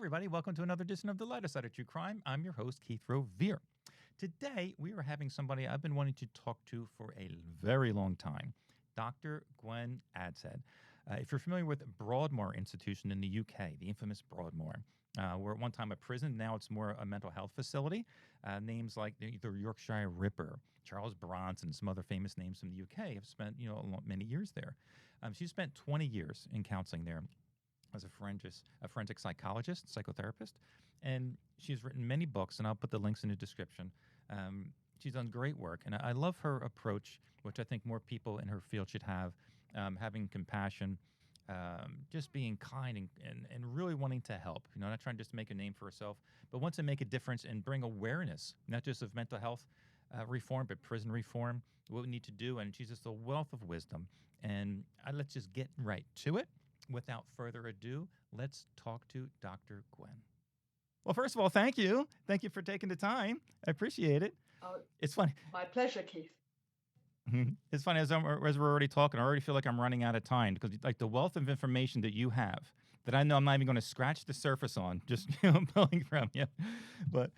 everybody. Welcome to another edition of The Lighter Side of True Crime. I'm your host, Keith Rovere. Today, we are having somebody I've been wanting to talk to for a very long time, Dr. Gwen Adshead. If you're familiar with Broadmoor Institution in the UK, the infamous Broadmoor, were at one time a prison. Now it's more a mental health facility. Names like the Yorkshire Ripper, Charles Bronson, some other famous names from the UK have spent many years there. She spent 20 years in counseling there as a forensic psychologist, psychotherapist, and she's written many books, and I'll put the links in the description. She's done great work, and I love her approach, which I think more people in her field should have, having compassion, just being kind and really wanting to help. Not trying just to make a name for herself, but wants to make a difference and bring awareness, not just of mental health reform, but prison reform, what we need to do. And she's just a wealth of wisdom. And let's just get right to it. Without further ado, let's talk to Dr. Gwen. Well, first of all, thank you. Thank you for taking the time. I appreciate it. Oh, it's funny. My pleasure, Keith. It's funny, as we're already talking, I already feel like I'm running out of time because like the wealth of information that you have that I know I'm not even going to scratch the surface on, just pulling from you. But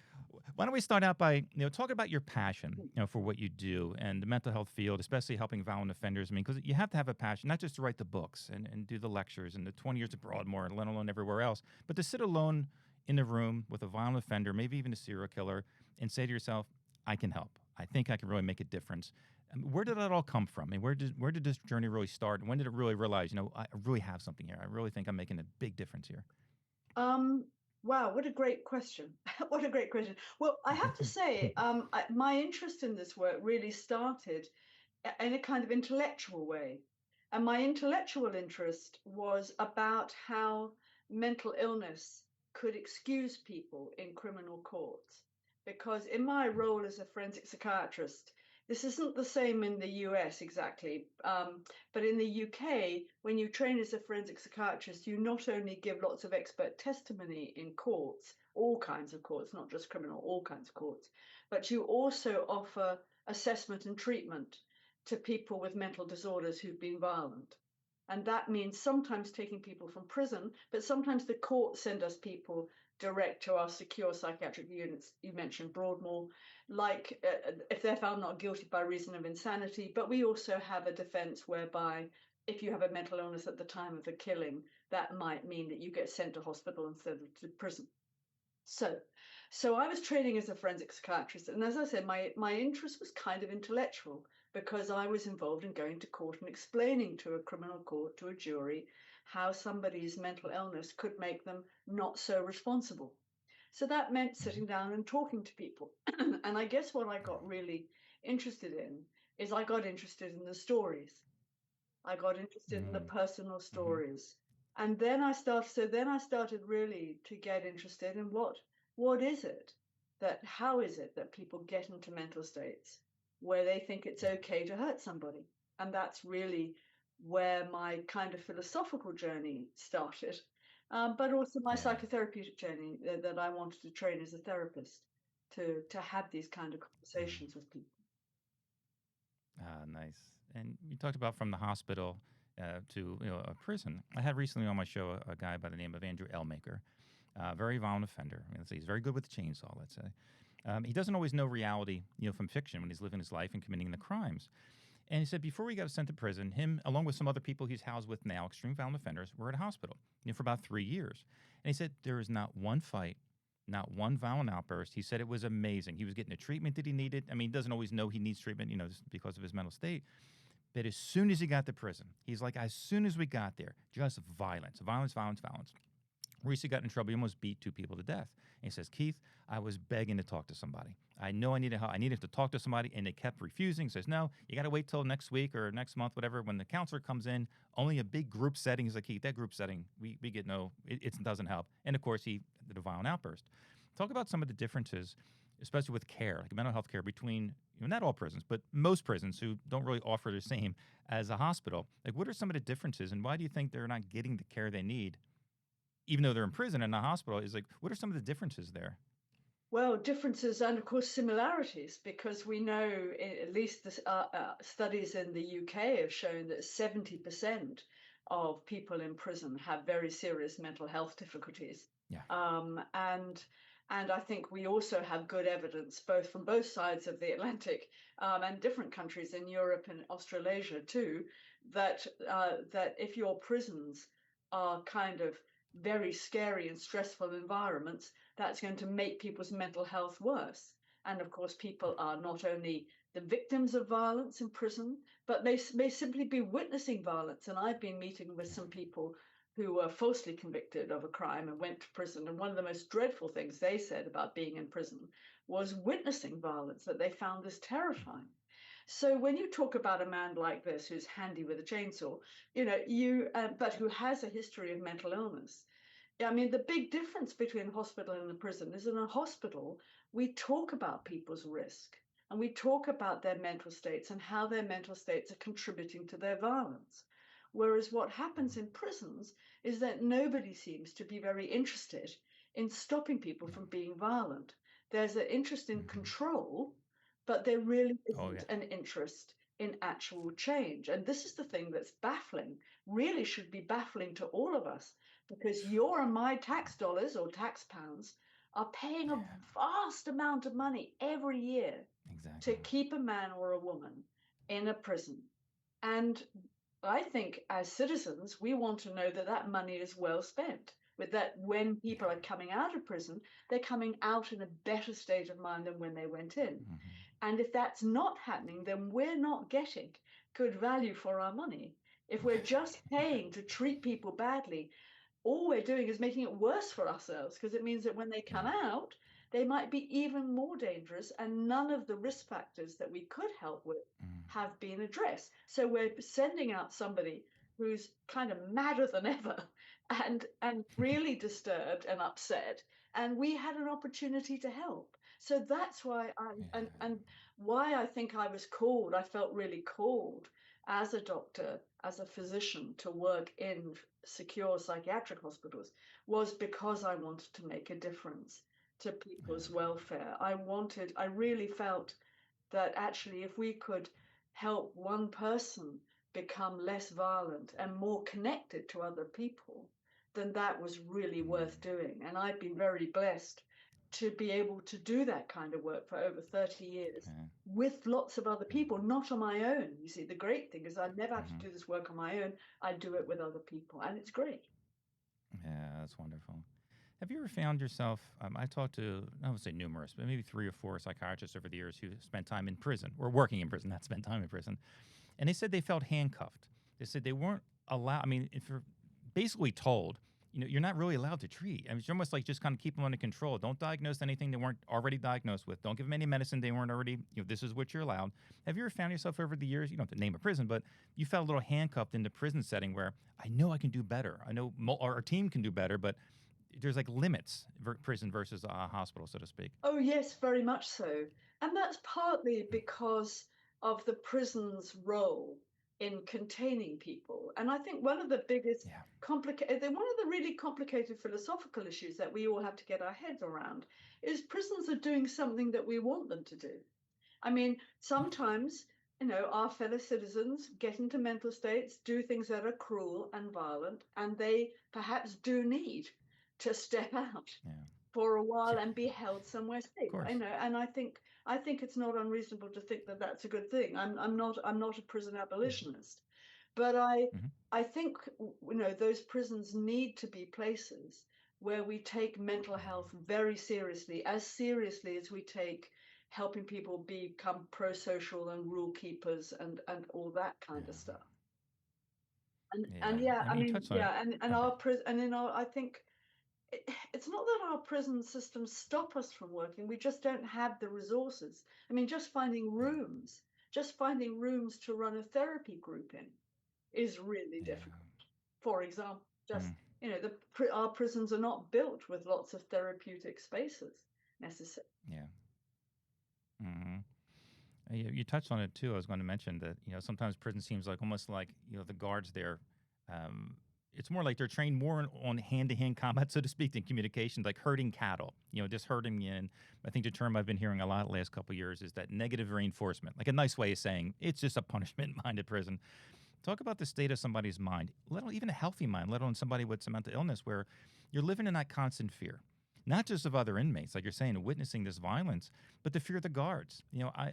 why don't we start out by talking about your passion for what you do and the mental health field, especially helping violent offenders. I mean, because you have to have a passion, not just to write the books and do the lectures and the 20 years of Broadmoor, and let alone everywhere else, but to sit alone in a room with a violent offender, maybe even a serial killer, and say to yourself, I can help. I think I can really make a difference. Where did that all come from? I mean, where did this journey really start? When did it really realize, I really have something here? I really think I'm making a big difference here. Wow, what a great question. What a great question. Well, I have to say, my interest in this work really started in a kind of intellectual way. And my intellectual interest was about how mental illness could excuse people in criminal courts. Because in my role as a forensic psychiatrist, this isn't the same in the US exactly, but in the UK, when you train as a forensic psychiatrist, you not only give lots of expert testimony in courts, all kinds of courts, not just criminal, all kinds of courts, but you also offer assessment and treatment to people with mental disorders who've been violent. And that means sometimes taking people from prison, but sometimes the courts send us people direct to our secure psychiatric units. You mentioned Broadmoor, like if they're found not guilty by reason of insanity. But we also have a defense whereby if you have a mental illness at the time of the killing, that might mean that you get sent to hospital instead of to prison. So I was training as a forensic psychiatrist, and as I said, my interest was kind of intellectual because I was involved in going to court and explaining to a criminal court, to a jury, how somebody's mental illness could make them not so responsible. So that meant sitting down and talking to people. And I guess what I got really interested in is I got interested in the stories. I got interested in the personal stories. And then I started really to get interested in what is it how is it that people get into mental states where they think it's okay to hurt somebody? And that's really where my kind of philosophical journey started, but also my psychotherapeutic journey that I wanted to train as a therapist to have these kind of conversations with people. Nice. And you talked about from the hospital to a prison. I had recently on my show a guy by the name of Andrew Elmaker, very violent offender. I mean, he's very good with the chainsaw, let's say. He doesn't always know reality, from fiction when he's living his life and committing the crimes. And he said before he got sent to prison, him, along with some other people he's housed with now, extreme violent offenders, were at a hospital for about 3 years. And he said there is not one fight, not one violent outburst. He said it was amazing. He was getting the treatment that he needed. I mean, he doesn't always know he needs treatment, just because of his mental state. But as soon as he got to prison, he's like, as soon as we got there, just violence. Reese got in trouble. He almost beat 2 people to death. And he says, Keith, I was begging to talk to somebody. I know I needed help. I needed to talk to somebody, and they kept refusing. He says, no, you got to wait till next week or next month, whatever. When the counselor comes in, only a big group setting. He's like, Keith, that group setting, we get it doesn't help. And, of course, he did a violent outburst. Talk about some of the differences, especially with care, like mental health care between, not all prisons, but most prisons who don't really offer the same as a hospital. Like, what are some of the differences, and why do you think they're not getting the care they need, even though they're in prison and not hospital? Is like, what are some of the differences there? Well, differences and, of course, similarities, because we know, at least the studies in the UK have shown that 70% of people in prison have very serious mental health difficulties. Yeah. And I think we also have good evidence, both from both sides of the Atlantic, and different countries in Europe and Australasia too, that that if your prisons are kind of very scary and stressful environments, that's going to make people's mental health worse. And of course, people are not only the victims of violence in prison, but they may simply be witnessing violence. And I've been meeting with some people who were falsely convicted of a crime and went to prison. And one of the most dreadful things they said about being in prison was witnessing violence, that they found this terrifying. So when you talk about a man like this who's handy with a chainsaw, but who has a history of mental illness, I mean, the big difference between a hospital and a prison is in a hospital, we talk about people's risk and we talk about their mental states and how their mental states are contributing to their violence. Whereas what happens in prisons is that nobody seems to be very interested in stopping people from being violent. There's an interest in control, but there really Oh, yeah. isn't an interest in actual change. And this is the thing that's baffling, really should be baffling to all of us, because your and my tax dollars or tax pounds are paying a vast amount of money every year to Exactly. keep a man or a woman in a prison. And I think as citizens, we want to know that that money is well spent, with that when people are coming out of prison, they're coming out in a better state of mind than when they went in. And if that's not happening, then we're not getting good value for our money. If we're just paying to treat people badly, all we're doing is making it worse for ourselves, because it means that when they come out, they might be even more dangerous, and none of the risk factors that we could help with have been addressed. So we're sending out somebody who's kind of madder than ever and really disturbed and upset, and we had an opportunity to help. So that's why and why I think I felt really called as a doctor, as a physician, to work in secure psychiatric hospitals, was because I wanted to make a difference to people's welfare. I really felt that actually if we could help one person become less violent and more connected to other people, then that was really worth doing. And I've been very blessed to be able to do that kind of work for over 30 years with lots of other people, not on my own. You see, the great thing is I never have to do this work on my own. I do it with other people, and it's great. Yeah, that's wonderful. Have you ever found yourself? I talked to, I would say numerous, but maybe 3 or 4 psychiatrists over the years who spent time in prison or working in prison, not spent time in prison. And they said they felt handcuffed. They said they weren't allowed. I mean, if you're basically told, you're not really allowed to treat. I mean, it's almost like just kind of keep them under control. Don't diagnose anything they weren't already diagnosed with. Don't give them any medicine they weren't already, this is what you're allowed. Have you ever found yourself over the years, you don't have to name a prison, but you felt a little handcuffed in the prison setting where I know I can do better. I know our team can do better, but there's like limits, prison versus a hospital, so to speak. Oh, yes, very much so. And that's partly because of the prison's role in containing people. And I think one of the biggest one of the really complicated philosophical issues that we all have to get our heads around is prisons are doing something that we want them to do. I mean, sometimes, our fellow citizens get into mental states, do things that are cruel and violent, and they perhaps do need to step out for a while and be held somewhere safe. And I think it's not unreasonable to think that that's a good thing. I'm not a prison abolitionist, but I think those prisons need to be places where we take mental health very seriously as we take helping people become pro-social and rule keepers and all that kind of stuff. I think it's not that our prison systems stop us from working. We just don't have the resources. I mean, just finding rooms to run a therapy group in is really difficult. For example, our prisons are not built with lots of therapeutic spaces necessarily. You touched on it too. I was going to mention that sometimes prison seems like almost like the guards there. It's more like they're trained more on hand-to-hand combat, so to speak, than communication, like herding cattle. Just herding in. I think the term I've been hearing a lot the last couple of years is that negative reinforcement, like a nice way of saying it's just a punishment-minded prison. Talk about the state of somebody's mind, even a healthy mind, let alone somebody with some mental illness, where you're living in that constant fear, not just of other inmates, like you're saying, witnessing this violence, but the fear of the guards.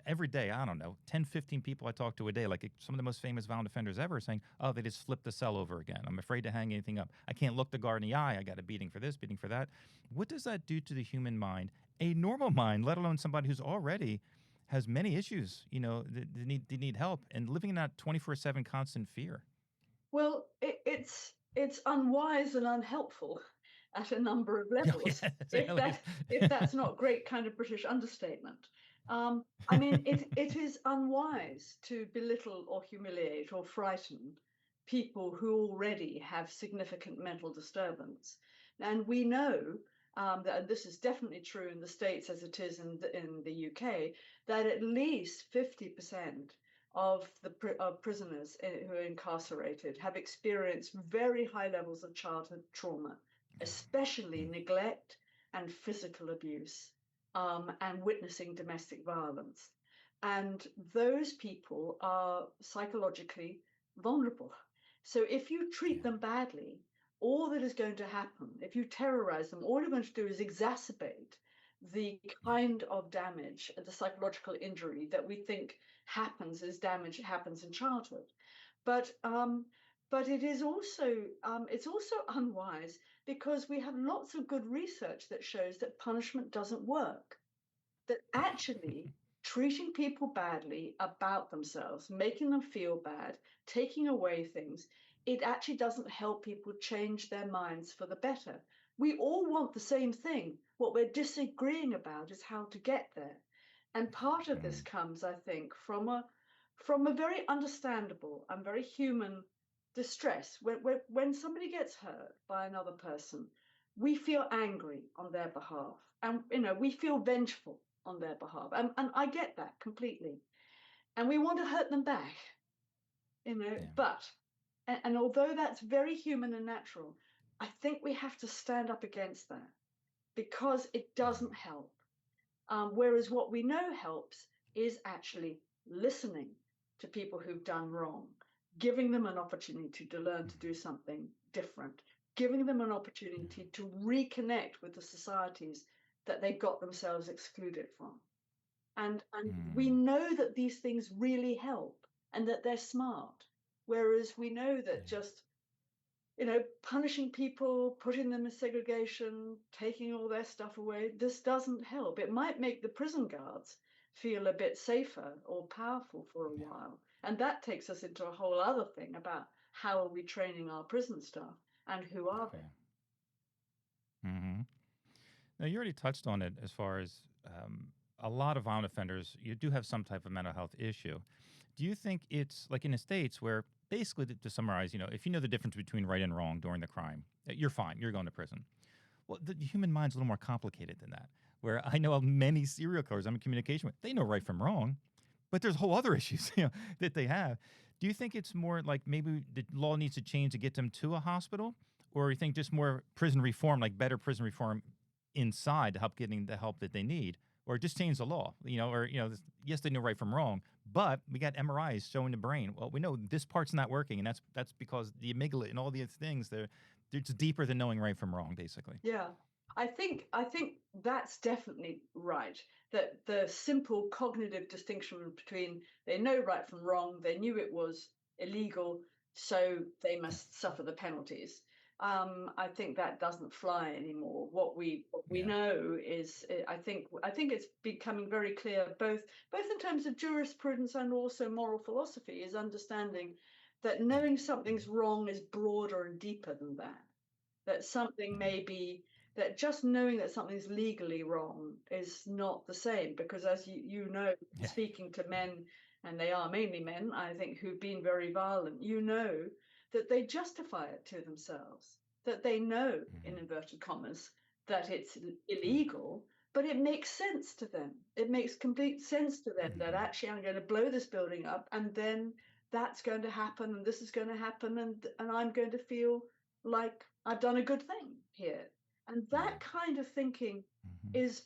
Every day, I don't know, 10, 15 people I talk to a day, like some of the most famous violent offenders ever, saying, oh, they just flipped the cell over again. I'm afraid to hang anything up. I can't look the guard in the eye. I got a beating for this, beating for that. What does that do to the human mind, a normal mind, let alone somebody who's already has many issues, they need help, and living in that 24/7 constant fear? Well, it's unwise and unhelpful at a number of levels. If that's not great kind of British understatement. I mean, it is unwise to belittle or humiliate or frighten people who already have significant mental disturbance. And we know that, and this is definitely true in the States as it is in the UK, that at least 50% of the prisoners who are incarcerated have experienced very high levels of childhood trauma, especially neglect and physical abuse, and witnessing domestic violence. And those people are psychologically vulnerable. So if you treat them badly, all that is going to happen, if you terrorize them, all you're going to do is exacerbate the kind of damage, the psychological injury that we think happens as damage happens in childhood. But it is also it's also unwise because we have lots of good research that shows that punishment doesn't work. That actually treating people badly about themselves, making them feel bad, taking away things, it actually doesn't help people change their minds for the better. We all want the same thing. What we're disagreeing about is how to get there. And part of this comes, I think, from a very understandable and very human distress. When somebody gets hurt by another person, we feel angry on their behalf, and we feel vengeful on their behalf, and I get that completely, and we want to hurt them back, but and although that's very human and natural, I think we have to stand up against that because it doesn't help. Whereas what we know helps is actually listening to people who've done wrong, giving them an opportunity to learn to do something different, giving them an opportunity to reconnect with the societies that they got themselves excluded from. And we know that these things really help and that they're smart. Whereas we know that just punishing people, putting them in segregation, taking all their stuff away, this doesn't help. It might make the prison guards feel a bit safer or powerful for a while. And that takes us into a whole other thing about how are we training our prison staff and who are they? Now, you already touched on it as far as a lot of violent offenders, you do have some type of mental health issue. Do you think it's like in the States where basically, to summarize, if you know the difference between right and wrong during the crime, you're fine, you're going to prison. Well, the human mind's a little more complicated than that, where I know of many serial killers I'm in communication with, they know right from wrong, but there's whole other issues that they have. Do you think it's more like maybe the law needs to change to get them to a hospital? Or you think just more prison reform, like better prison reform inside to help getting the help that they need? Or just change the law, yes, they know right from wrong, but we got MRIs showing the brain. Well, we know this part's not working, and that's because the amygdala and all these things, they're just deeper than knowing right from wrong, basically. Yeah, I think that's definitely right. That the simple cognitive distinction between they know right from wrong, they knew it was illegal, so they must suffer the penalties. I think that doesn't fly anymore. What we know is, I think it's becoming very clear, both in terms of jurisprudence and also moral philosophy, is understanding that knowing something's wrong is broader and deeper than that. That something may be, that just knowing that something's legally wrong is not the same, because as you know, speaking to men, and they are mainly men, I think, who've been very violent, that they justify it to themselves, that they know, in inverted commas, that it's illegal, but it makes sense to them. It makes complete sense to them that actually I'm going to blow this building up, and then that's going to happen, and this is going to happen, and I'm going to feel like I've done a good thing here. And that kind of thinking is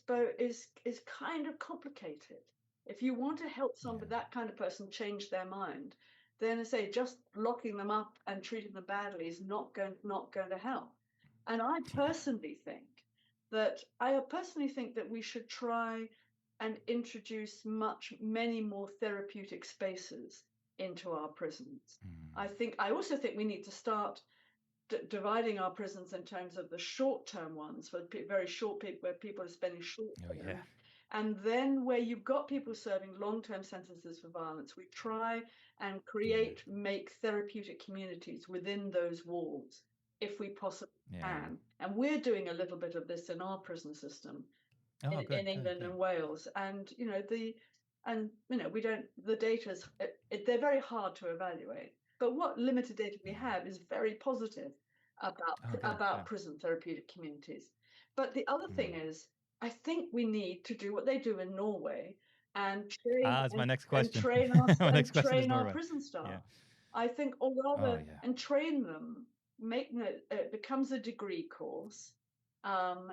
kind of complicated. If you want to help somebody, that kind of person, change their mind, then I say just locking them up and treating them badly is not going to help. And I personally think that we should try and introduce many more therapeutic spaces into our prisons. I also think we need to start dividing our prisons in terms of the short-term ones, for very short people, where people are spending short Oh yeah. term, and then where you've got people serving long-term sentences for violence, we try and make therapeutic communities within those walls if we possibly Yeah. can. And we're doing a little bit of this in our prison system Oh, good, in England good. and Wales. And we don't, the data's they're very hard to evaluate. But what limited data we have is very positive Oh, good, about good. prison therapeutic communities. But the other thing is, I think we need to do what they do in Norway and That's my next question. My next question is train our Norway. prison staff. Yeah. I think, or Oh, rather, yeah. and train them, it becomes a degree course, and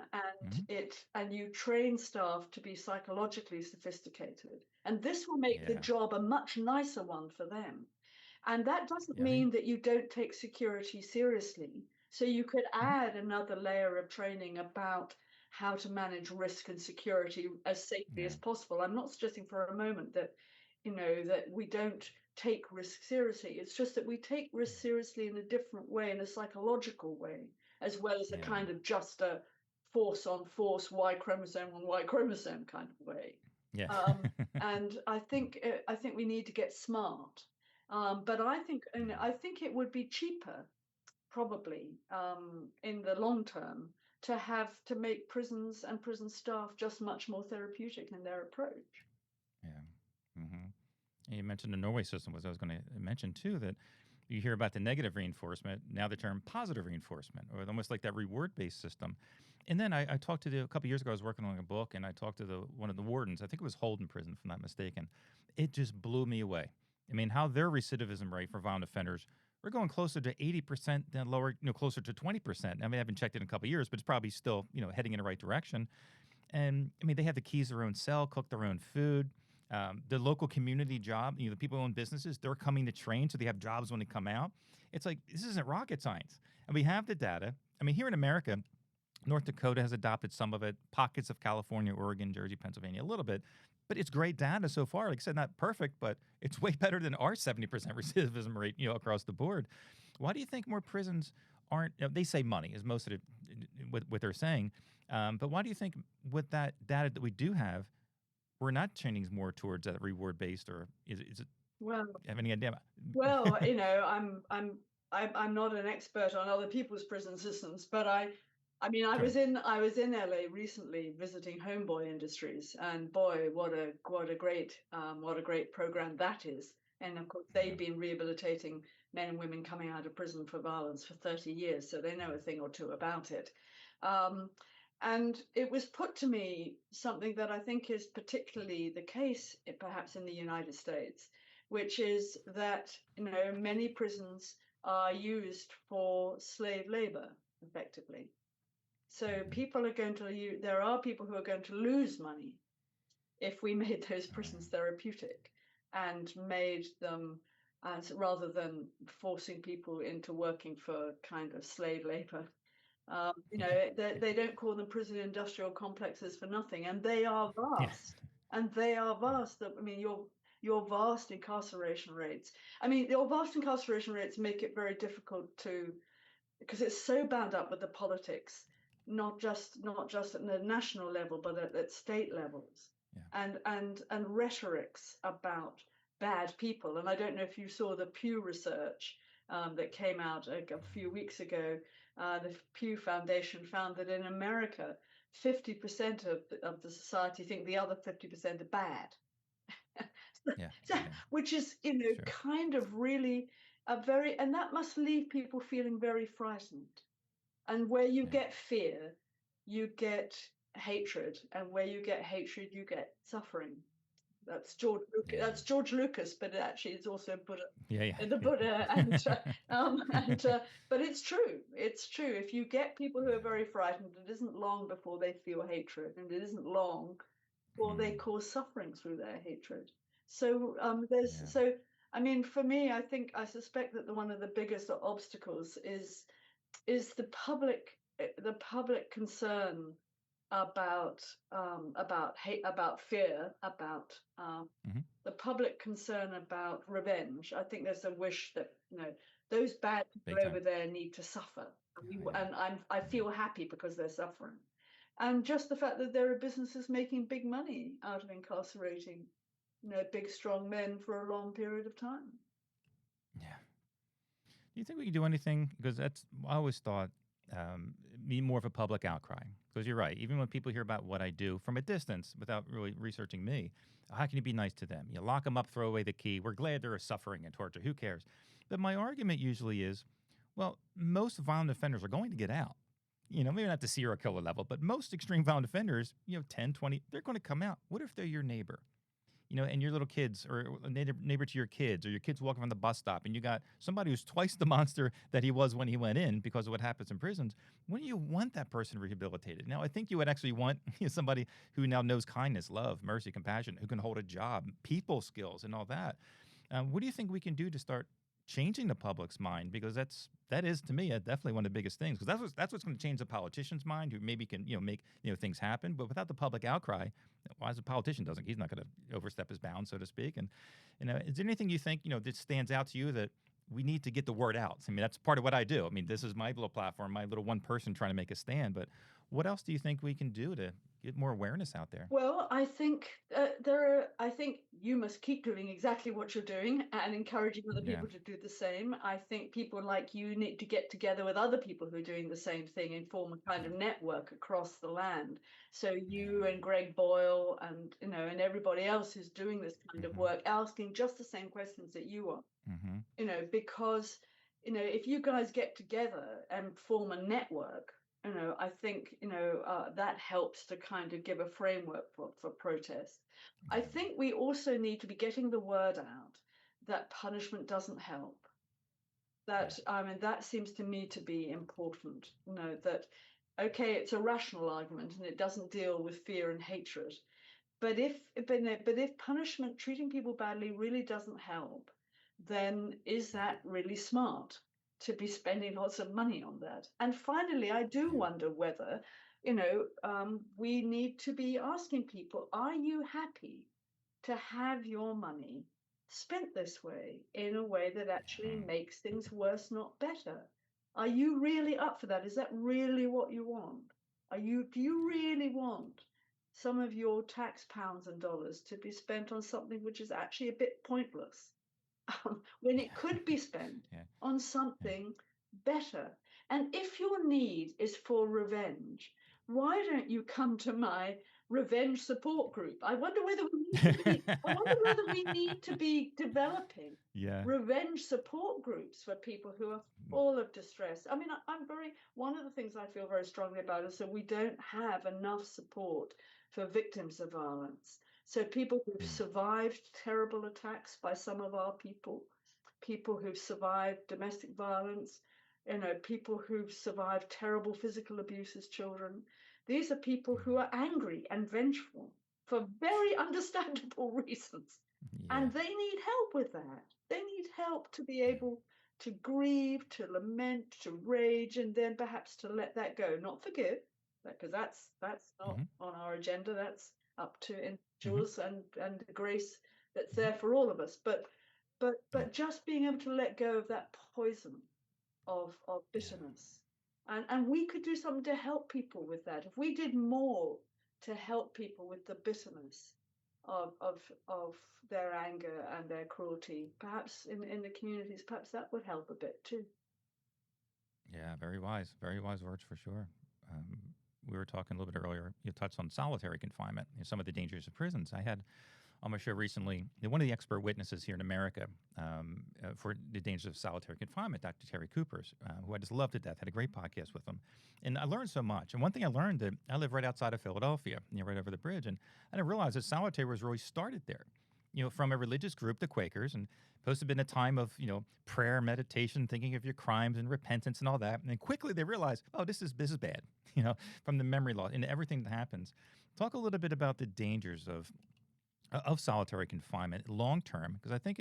you train staff to be psychologically sophisticated, and this will make the job a much nicer one for them. And that doesn't mean that you don't take security seriously. So you could add another layer of training about how to manage risk and security as safely as possible. I'm not suggesting for a moment that, that we don't take risk seriously. It's just that we take risk seriously in a different way, in a psychological way, as well as a kind of just a force on force, Y chromosome on Y chromosome kind of way. Yeah. And I think we need to get smart. But I think it would be cheaper, probably, in the long term, to make prisons and prison staff just much more therapeutic in their approach. Yeah. You mentioned the Norway system, was I was going to mention too, that you hear about the negative reinforcement, now the term positive reinforcement, or almost like that reward-based system. And then I talked to a couple years ago, I was working on a book, and I talked to one of the wardens. I think it was Holden Prison, if I'm not mistaken. It just blew me away. I mean, how their recidivism rate for violent offenders, we're going closer to 80% than lower, closer to 20%. I mean, I haven't checked it in a couple of years, but it's probably still, heading in the right direction. And I mean, they have the keys to their own cell, cook their own food. The local community job, the people who own businesses, they're coming to train, so they have jobs when they come out. It's like, this isn't rocket science. And we have the data. I mean, here in America, North Dakota has adopted some of it, pockets of California, Oregon, Jersey, Pennsylvania, a little bit. But it's great data so far. Like I said, not perfect, but it's way better than our 70% recidivism rate, across the board. Why do you think more prisons aren't, they say money is most of it, what they're saying. But why do you think with that data that we do have, we're not trending more towards that reward based, or is it? Well, have any idea? Well, I'm not an expert on other people's prison systems, but I was in LA recently visiting Homeboy Industries, and boy, what a great program that is. And of course, they've been rehabilitating men and women coming out of prison for violence for 30 years, so they know a thing or two about it. And it was put to me, something that I think is particularly the case, perhaps in the United States, which is that many prisons are used for slave labor, effectively. So there are people who are going to lose money if we made those prisons therapeutic and made them, rather than forcing people into working for kind of slave labor. They don't call them prison industrial complexes for nothing, and they are vast. And they are vast. I mean, your vast incarceration rates. Your vast incarceration rates make it very difficult because it's so bound up with the politics, not just at the national level, but at state levels, and rhetorics about bad people. And I don't know if you saw the Pew research that came out a few weeks ago. The Pew Foundation found that in America, 50% of the society think the other 50% are bad. Which is, kind of really and that must leave people feeling very frightened. And where you get fear, you get hatred, and where you get hatred, you get suffering. That's George Lucas. That's George Lucas, but actually it's also Buddha. The Buddha, but it's true. It's true. If you get people who are very frightened, it isn't long before they feel hatred, and it isn't long before they cause suffering through their hatred. So for me, I suspect that one of the biggest obstacles is the public the public concern about hate, about fear, about Hmm. the public concern about revenge. I think there's a wish that those bad Big people over time. there need to suffer, Oh, yeah. and I Hmm. feel happy because they're suffering, and just the fact that there are businesses making big money out of incarcerating, big strong men for a long period of time. Yeah. Do you think we can do anything? Because that's I always thought be more of a public outcry. Because you're right. Even when people hear about what I do from a distance without really researching me, how can you be nice to them? You lock them up, throw away the key. We're glad they're suffering and torture. Who cares? But my argument usually is, well, most violent offenders are going to get out. Maybe not the serial killer level, but most extreme violent offenders, 10, 20, they're going to come out. What if they're your neighbor? And your little kids or a neighbor to your kids or your kids walking from the bus stop and you got somebody who's twice the monster that he was when he went in because of what happens in prisons. Wouldn't you want that person rehabilitated? Now, I think you would actually want somebody who now knows kindness, love, mercy, compassion, who can hold a job, people skills, and all that. What do you think we can do to start changing the public's mind? Because that is to me definitely one of the biggest things. Because that's what's going to change the politician's mind, who maybe can make things happen. But without the public outcry, why as a politician doesn't? He's not going to overstep his bounds, so to speak. And is there anything you think that stands out to you that we need to get the word out? I mean, that's part of what I do. I mean, this is my little platform, my little one person trying to make a stand. But what else do you think we can do to get more awareness out there? Well, I think I think you must keep doing exactly what you're doing and encouraging other Yeah. people to do the same. I think people like you need to get together with other people who are doing the same thing and form a kind of network across the land. So you and Greg Boyle and and everybody else who's doing this kind of work, asking just the same questions that you are. Mm-hmm. Because if you guys get together and form a network, I think that helps to kind of give a framework for protest. I think we also need to be getting the word out that punishment doesn't help. That I mean, that seems to me to be important. That okay, it's a rational argument and it doesn't deal with fear and hatred. But if punishment, treating people badly, really doesn't help, then is that really smart to be spending lots of money on that? And finally, I do wonder whether, we need to be asking people, are you happy to have your money spent this way in a way that actually makes things worse, not better? Are you really up for that? Is that really what you want? Do you really want some of your tax pounds and dollars to be spent on something which is actually a bit pointless when it could be spent Yeah. on something better? And if your need is for revenge, why don't you come to my revenge support group? I wonder whether we need to be developing Yeah. revenge support groups for people who are full of distress. I mean, one of the things I feel very strongly about is that we don't have enough support for victims of violence. So people who've survived terrible attacks by some of our people who've survived domestic violence, people who've survived terrible physical abuse as children. These are people who are angry and vengeful for very understandable reasons. Yeah. And they need help with that. They need help to be able to grieve, to lament, to rage, and then perhaps to let that go, not forgive, because that's not on our agenda. That's up to individuals and the grace that's there for all of us. But just being able to let go of that poison of bitterness. And we could do something to help people with that. If we did more to help people with the bitterness of their anger and their cruelty, perhaps in the communities, perhaps that would help a bit too. Yeah, very wise words for sure. Um, we were talking a little bit earlier. You touched on solitary confinement, some of the dangers of prisons. I had on my show recently one of the expert witnesses here in America for the dangers of solitary confinement, Dr. Terry Coopers, who I just loved to death. Had a great podcast with him, and I learned so much. And one thing I learned that I live right outside of Philadelphia, right over the bridge, and I didn't realize that solitary was really started there. From a religious group, the Quakers, and supposed to have been a time of, prayer, meditation, thinking of your crimes and repentance and all that. And then quickly they realized, oh, this is bad, from the memory loss and everything that happens. Talk a little bit about the dangers of solitary confinement long term, because I think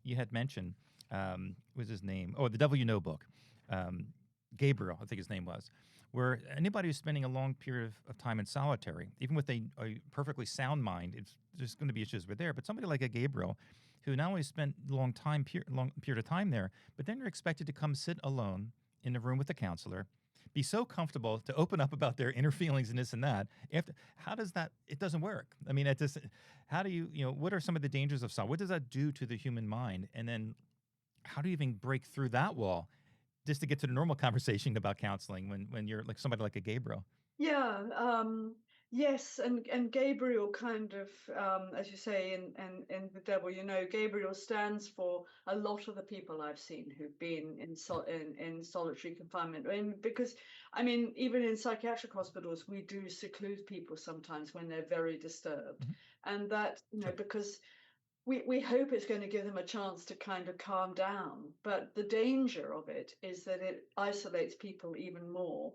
you had mentioned, what was his name? Oh, the Devil You Know book. Gabriel, I think his name was. where anybody who's spending a long period of time in solitary, even with a perfectly sound mind, there's going to be issues with there. But somebody like a Gabriel, who not only spent long period of time there, but then you're expected to come sit alone in the room with the counselor, be so comfortable to open up about their inner feelings and this and that. How does that? It doesn't work. I mean, how do you what are some of the dangers of solitude? What does that do to the human mind? And then how do you even break through that wall just to get to the normal conversation about counseling when you're like somebody like a Gabriel? Yeah, yes, and Gabriel kind of, as you say, in the devil, Gabriel stands for a lot of the people I've seen who've been in solitary confinement. Because, I mean, even in psychiatric hospitals, we do seclude people sometimes when they're very disturbed, and that, Sure. because we hope it's going to give them a chance to kind of calm down. But the danger of it is that it isolates people even more,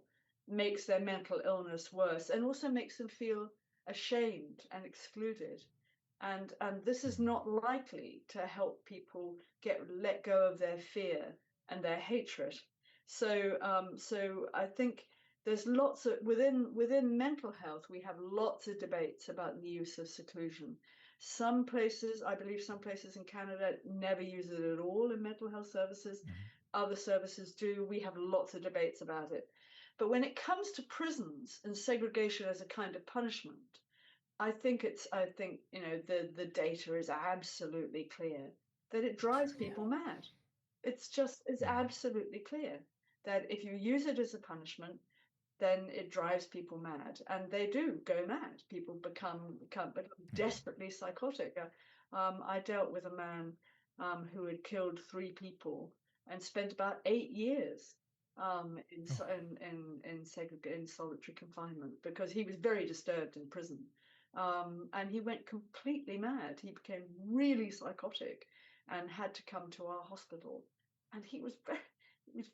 makes their mental illness worse, and also makes them feel ashamed and excluded. And this is not likely to help people let go of their fear and their hatred. So I think there's lots of within mental health, we have lots of debates about the use of seclusion. Some places, I believe some places in Canada never use it at all in mental health services. Other services do. We have lots of debates about it. But when it comes to prisons and segregation as a kind of punishment, I think the data is absolutely clear that it drives people mad. It's absolutely clear that if you use it as a punishment, then it drives people mad, and they do go mad. People become desperately psychotic. I dealt with a man who had killed 3 people and spent about 8 years in solitary confinement because he was very disturbed in prison, and he went completely mad. He became really psychotic and had to come to our hospital, and it was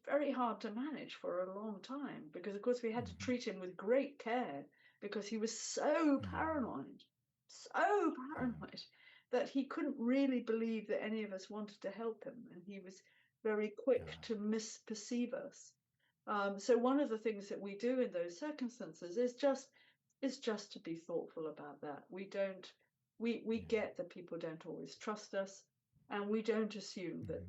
very hard to manage for a long time because, of course, we had to treat him with great care because he was so paranoid that he couldn't really believe that any of us wanted to help him, and he was very quick to misperceive us. So one of the things that we do in those circumstances is just to be thoughtful about that. We get that people don't always trust us, and we don't assume that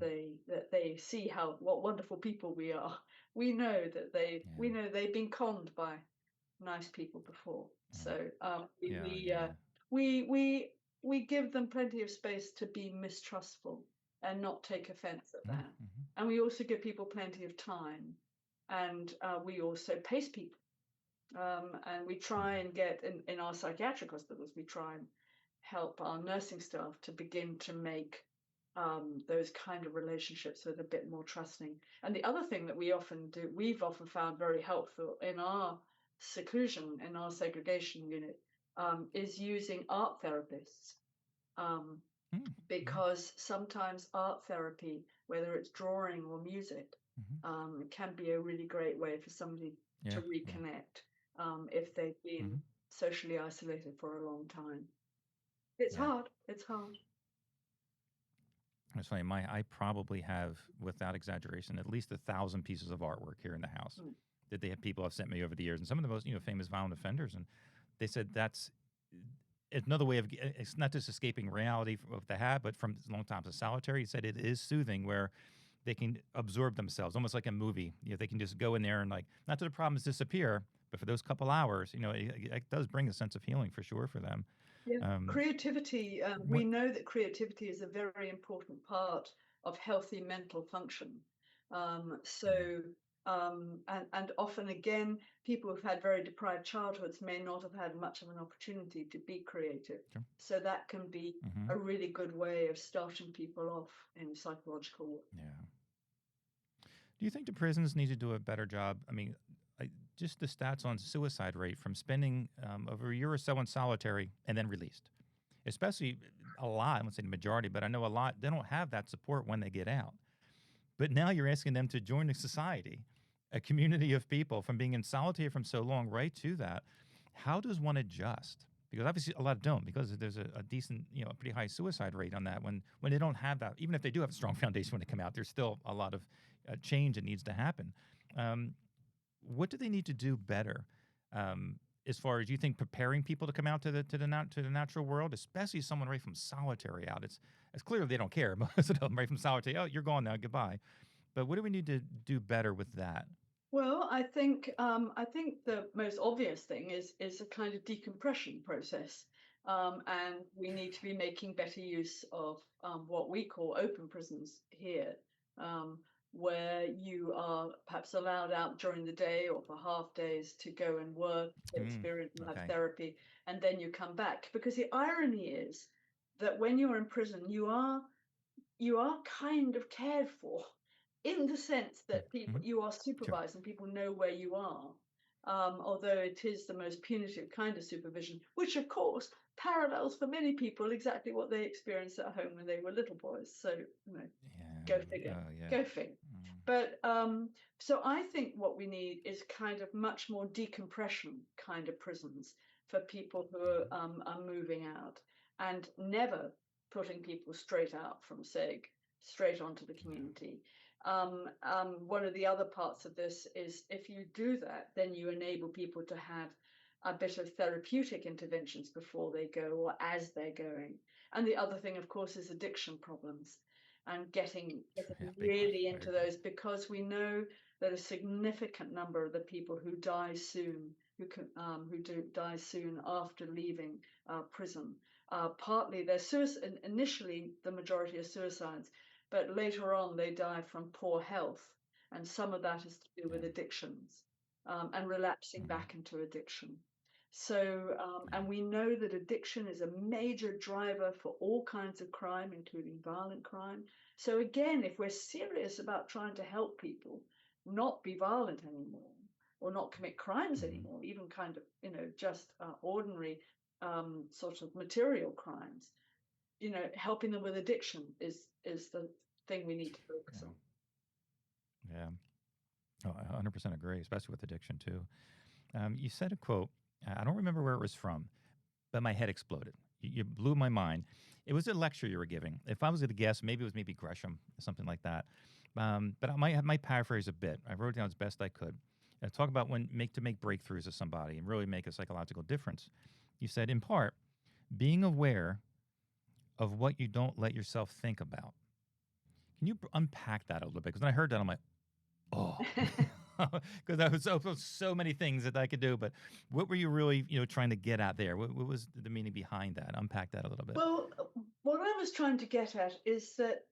they see what wonderful people we are. We know that they've been conned by nice people before. So we give them plenty of space to be mistrustful and not take offense at that. And we also give people plenty of time, and we also pace people. And we try and get in our psychiatric hospitals, we try and help our nursing staff to begin to make those kind of relationships that are a bit more trusting. And the other thing that we've often found very helpful in our seclusion, in our segregation unit, is using art therapists. Because sometimes art therapy, whether it's drawing or music, can be a really great way for somebody to reconnect if they've been socially isolated for a long time. It's hard. It's hard. It's funny. I probably have, without exaggeration, at least 1,000 pieces of artwork here in the house that people have sent me over the years, and some of the most famous violent offenders. And they said that's another way of, it's not just escaping reality of the habit, but from long times of solitary. He said it is soothing where they can absorb themselves, almost like a movie. They can just go in there and not that the problems disappear, but for those couple hours, it does bring a sense of healing for sure for them. Yeah. Creativity. We know that creativity is a very important part of healthy mental function. And often again, people who've had very deprived childhoods may not have had much of an opportunity to be creative. Sure. So that can be a really good way of starting people off in psychological work. Yeah. Do you think the prisons need to do a better job? I mean, just the stats on suicide rate from spending over a year or so in solitary and then released, especially a lot, I won't say the majority, but I know a lot, they don't have that support when they get out. But now you're asking them to join a society, a community of people from being in solitary from so long right to that. How does one adjust? Because obviously a lot don't, because there's a decent, a pretty high suicide rate on that when they don't have that. Even if they do have a strong foundation when they come out, there's still a lot of change that needs to happen. what do they need to do better? As far as you think, preparing people to come out to the natural world, especially someone right from solitary out. It's clear they don't care. Most of them right from solitary. Oh, you're gone now. Goodbye. But what do we need to do better with that? Well, I think the most obvious thing is a kind of decompression process, and we need to be making better use of what we call open prisons here, um, where you are perhaps allowed out during the day or for half days to go and work, experience, and have Okay. therapy, and then you come back. Because the irony is that when you're in prison, you are kind of cared for in the sense that Mm-hmm. you are Sure. supervised and people know where you are. Although it is the most punitive kind of supervision, which of course parallels for many people exactly what they experienced at home when they were little boys. So, go Yeah. figure, Oh, yeah. go figure. Mm. But so I think what we need is kind of much more decompression kind of prisons for people who are moving out, and never putting people straight out from SEG, straight onto the community. One of the other parts of this is if you do that, then you enable people to have a bit of therapeutic interventions before they go or as they're going. And the other thing, of course, is addiction problems and getting Yeah, big one. really I into agree. those, because we know that a significant number of the people who die soon, who do die soon after leaving prison, partly they're initially the majority are suicides, but later on they die from poor health, and some of that is to do with Yeah. addictions, and relapsing Mm-hmm. back into addiction. So, Yeah. and we know that addiction is a major driver for all kinds of crime, including violent crime. So again, if we're serious about trying to help people not be violent anymore or not commit crimes Mm-hmm. anymore, even kind of, just ordinary sort of material crimes, helping them with addiction is the thing we need to focus on. Yeah. Yeah. Oh, I 100% agree, especially with addiction too. You said a quote. I don't remember where it was from, but my head exploded. You blew my mind. It was a lecture you were giving. If I was going to guess, maybe it was maybe Gresham, something like that. But I might paraphrase a bit. I wrote it down as best I could. Talk about to make breakthroughs of somebody and really make a psychological difference. You said, in part, being aware of what you don't let yourself think about. Can you unpack that a little bit? Because when I heard that, I'm like, oh, because I was so many things that I could do. But what were you really, trying to get at there? What was the meaning behind that? Unpack that a little bit. Well, what I was trying to get at is that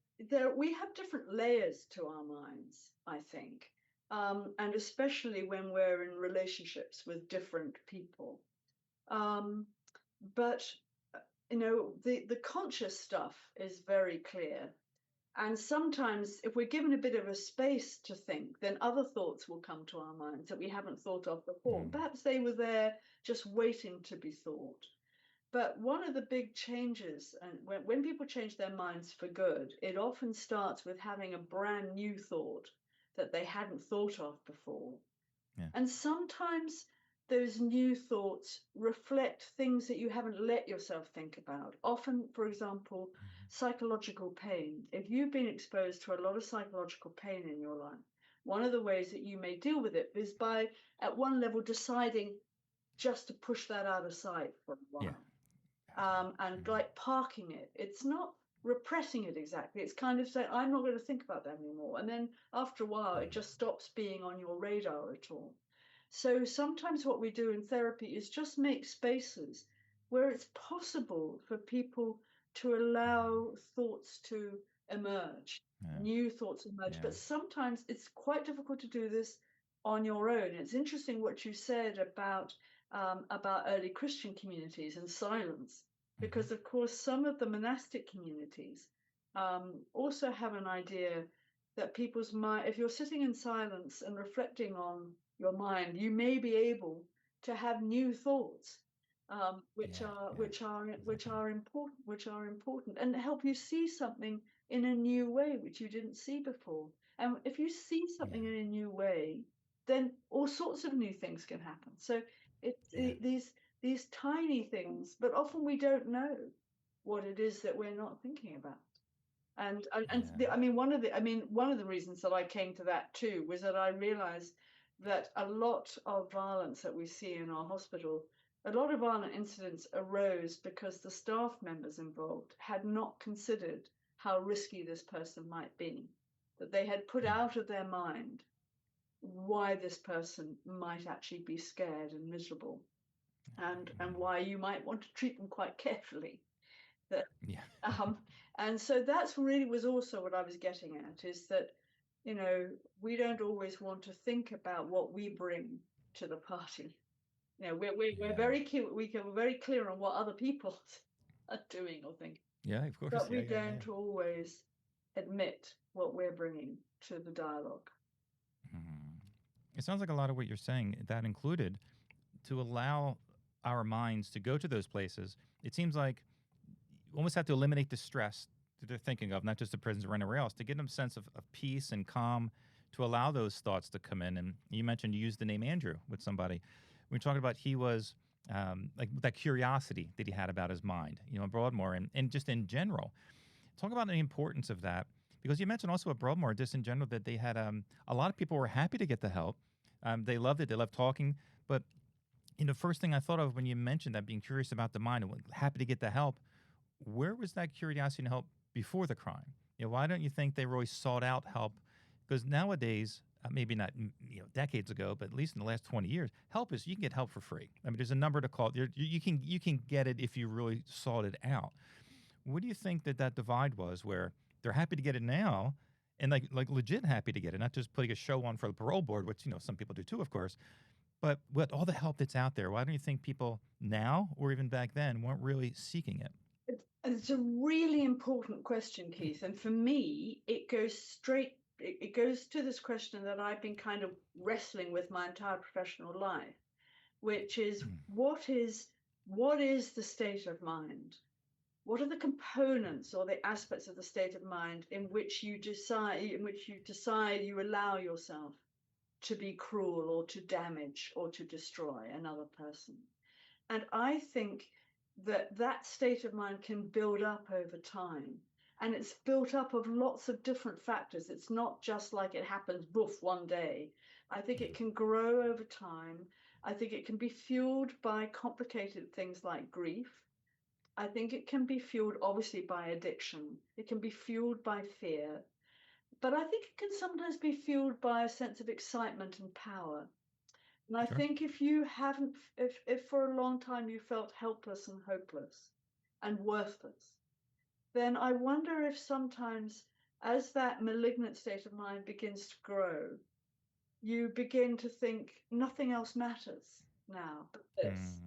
we have different layers to our minds, I think, and especially when we're in relationships with different people. Um, but the conscious stuff is very clear. And sometimes, if we're given a bit of a space to think, then other thoughts will come to our minds that we haven't thought of before. Mm. Perhaps they were there just waiting to be thought. But one of the big changes, and when people change their minds for good, it often starts with having a brand new thought that they hadn't thought of before. Yeah. And sometimes those new thoughts reflect things that you haven't let yourself think about. Often, for example, Mm-hmm. psychological pain. If you've been exposed to a lot of psychological pain in your life, one of the ways that you may deal with it is by, at one level, deciding just to push that out of sight for a Yeah. while, and Mm-hmm. like parking it. It's not repressing it exactly. It's kind of saying, I'm not going to think about that anymore. And then after a while, it just stops being on your radar at all. So sometimes what we do in therapy is just make spaces where it's possible for people to allow thoughts to emerge, Yeah. new thoughts emerge. Yeah. But sometimes it's quite difficult to do this on your own. It's interesting what you said about early Christian communities and silence, Mm-hmm. because of course some of the monastic communities also have an idea that people's mind, if you're sitting in silence and reflecting on your mind, you may be able to have new thoughts, which Yeah. are Yeah. which are which Exactly. are important, and help you see something in a new way which you didn't see before. And if you see something Yeah. in a new way, then all sorts of new things can happen. So Yeah. these tiny things, but often we don't know what it is that we're not thinking about. And Yeah. one of the reasons that I came to that too was that I realized that a lot of violence that we see in our hospital, a lot of violent incidents arose because the staff members involved had not considered how risky this person might be, that they had put out of their mind why this person might actually be scared and miserable, and why you might want to treat them quite carefully. That Yeah. and so that's really was also what I was getting at, is that, you know, we don't always want to think about what we bring to the party. You know, we're very cute. We're very clear on what other people are doing or thinking, Yeah, of course. but we Yeah. don't always admit what we're bringing to the dialogue. Mhm. It sounds like a lot of what you're saying that included to allow our minds to go to those places. It seems like you almost have to eliminate the stress that they're thinking of, not just the prisons or anywhere else, to get them a sense of peace and calm, to allow those thoughts to come in. And you mentioned you used the name Andrew with somebody. We talked about he was like that curiosity that he had about his mind, you know, in Broadmoor and just in general. Talk about the importance of that, because you mentioned also at Broadmoor, just in general, that they had a lot of people were happy to get the help. They loved it. They loved talking. But you know, first thing I thought of when you mentioned that, being curious about the mind and happy to get the help, where was that curiosity and help before the crime? You know, why don't you think they really sought out help? Because nowadays, maybe not decades ago, but at least in the last 20 years, help is you can get help for free. I mean, there's a number to call. You can get it if you really sought it out. What do you think that divide was, where they're happy to get it now, and like legit happy to get it, not just putting a show on for the parole board, which some people do too, of course, but with all the help that's out there, why don't you think people now or even back then weren't really seeking it? It's a really important question, Keith. And for me, it goes to this question that I've been kind of wrestling with my entire professional life, which is what is the state of mind? What are the components or the aspects of the state of mind in which you decide you allow yourself to be cruel or to damage or to destroy another person? And I think that state of mind can build up over time. And it's built up of lots of different factors. It's not just like it happens, boof, one day. I think it can grow over time. I think it can be fueled by complicated things like grief. I think it can be fueled, obviously, by addiction. It can be fueled by fear. But I think it can sometimes be fueled by a sense of excitement and power. And I Sure. think if you haven't, if for a long time you felt helpless and hopeless and worthless, then I wonder if sometimes, as that malignant state of mind begins to grow, you begin to think nothing else matters now but this.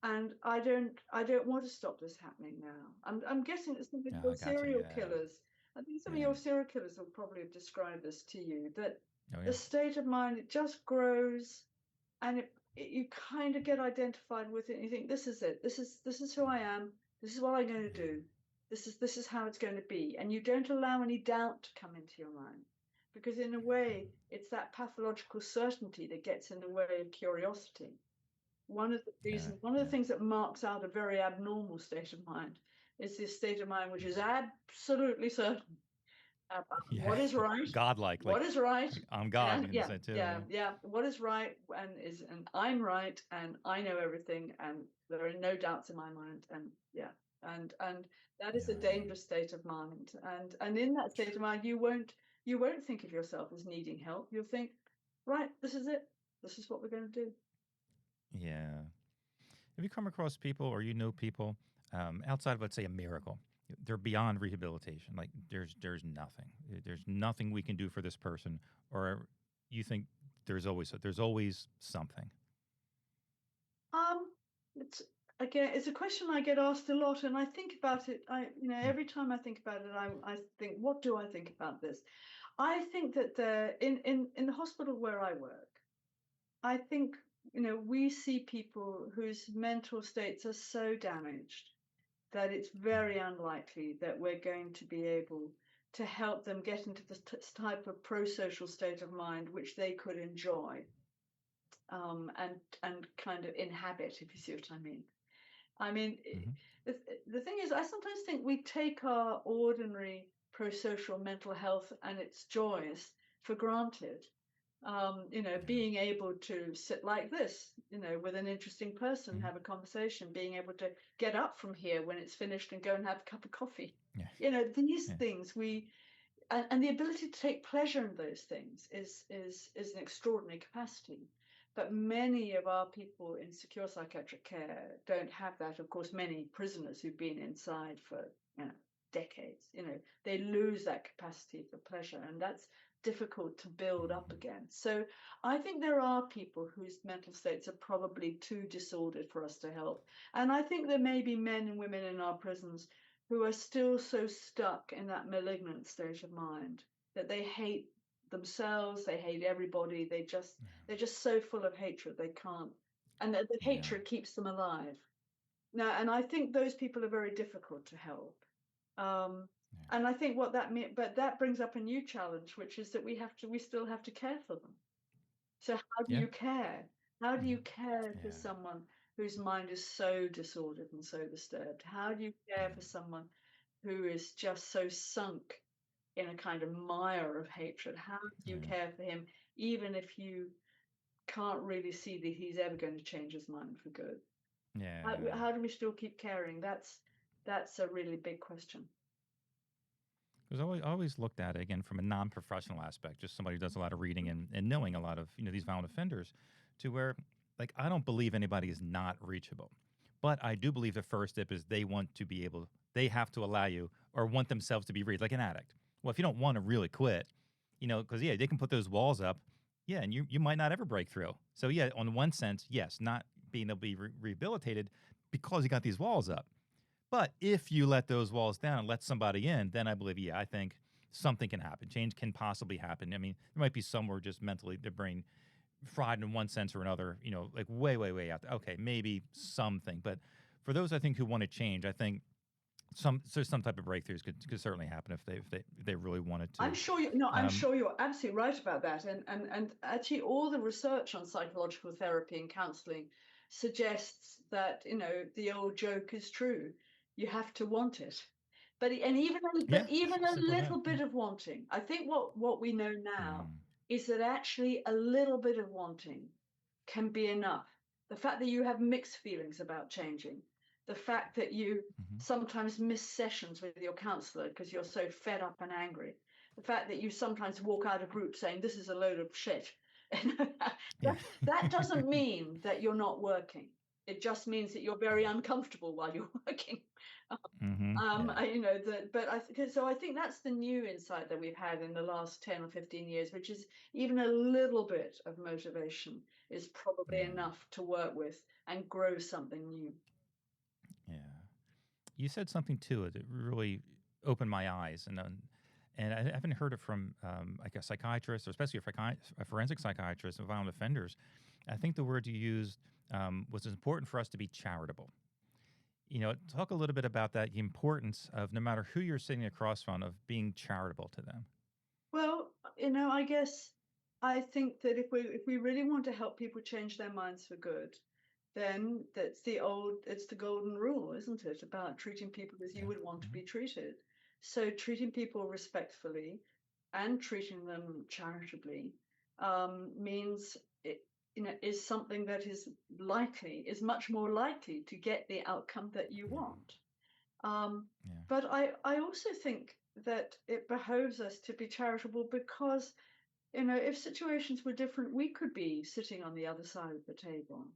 And I don't want to stop this happening now. I'm guessing that some of Yeah, your I got you. serial Yeah. killers, I think some of Yeah. your serial killers will probably have described this to you, that Oh the yeah. state of mind, it just grows, and you kind of get identified with it, and you think, this is it. This is who I am. This is what I'm going to do. This is how it's going to be. And you don't allow any doubt to come into your mind, because in a way, it's that pathological certainty that gets in the way of curiosity. One of the things that marks out a very abnormal state of mind is this state of mind which is absolutely certain about Yeah. what is right, Godlike, what is right, I'm God in a yeah, sense too. yeah, what is right and I'm right and I know everything and there are no doubts in my mind, and yeah, and that is a dangerous state of mind, and in that state of mind you won't think of yourself as needing help. You'll think, right, this is it, this is what we're going to do. Yeah. Have you come across people, or people outside of, let's say, a miracle? They're beyond rehabilitation. Like there's nothing. There's nothing we can do for this person, or you think there's always something. Um, it's it's a question I get asked a lot, and I think about it. Every time I think about it, I think, what do I think about this? I think that in the hospital where I work, I think, we see people whose mental states are so damaged that it's very unlikely that we're going to be able to help them get into this type of pro-social state of mind which they could enjoy, and kind of inhabit, if you see what I mean. I mean, the thing is, I sometimes think we take our ordinary pro-social mental health and its joys for granted. Being able to sit like this, with an interesting person, have a conversation, being able to get up from here when it's finished and go and have a cup of coffee. These things and the ability to take pleasure in those things is an extraordinary capacity. But many of our people in secure psychiatric care don't have that. Of course, many prisoners who've been inside for decades, they lose that capacity for pleasure, and that's difficult to build up again. So I think there are people whose mental states are probably too disordered for us to help. And I think there may be men and women in our prisons who are still so stuck in that malignant state of mind that they hate themselves, they hate everybody, they're just so full of hatred they can't, and the hatred keeps them alive. Now, and I think those people are very difficult to help. And I think what that means, but that brings up a new challenge, which is that we still have to care for them. So how do you care? How do you care for someone whose mind is so disordered and so disturbed? How do you care for someone who is just so sunk in a kind of mire of hatred? How do you care for him, even if you can't really see that he's ever going to change his mind for good? How do we still keep caring? That's a really big question. Because I always looked at it, again, from a non-professional aspect, just somebody who does a lot of reading and knowing a lot of, these violent offenders, to where, like, I don't believe anybody is not reachable. But I do believe the first step is they have to allow you or want themselves to be reached, like an addict. Well, if you don't want to really quit, because, they can put those walls up, and you might not ever break through. So, on one sense, yes, not being able to be rehabilitated because you got these walls up. But if you let those walls down and let somebody in, then I believe, I think something can happen. Change can possibly happen. I mean, there might be somewhere just mentally their brain fried in one sense or another, like way, way, way out there. Okay, maybe something. But for those, I think, who want to change, I think some type of breakthroughs could certainly happen if they really wanted to. I'm sure you're absolutely right about that. And actually all the research on psychological therapy and counseling suggests that, the old joke is true. You have to want it. But even a little bit of wanting. I think what we know now is that actually a little bit of wanting can be enough. The fact that you have mixed feelings about changing, the fact that you sometimes miss sessions with your counselor because you're so fed up and angry, the fact that you sometimes walk out of group saying this is a load of shit, that doesn't mean that you're not working. It just means that you're very uncomfortable while you're working. So I think that's the new insight that we've had in the last 10 or 15 years, which is even a little bit of motivation is probably enough to work with and grow something new. Yeah. You said something too that really opened my eyes, and I haven't heard it from like a psychiatrist, or especially a forensic psychiatrist of violent offenders. I think the word you used was it's important for us to be charitable. Talk a little bit about that, the importance of, no matter who you're sitting across from, of being charitable to them. Well, I guess I think that if we really want to help people change their minds for good, then it's the golden rule, isn't it? About treating people as you would want to be treated. So treating people respectfully and treating them charitably means is something that is much more likely to get the outcome that you want. But I also think that it behoves us to be charitable because, if situations were different, we could be sitting on the other side of the table.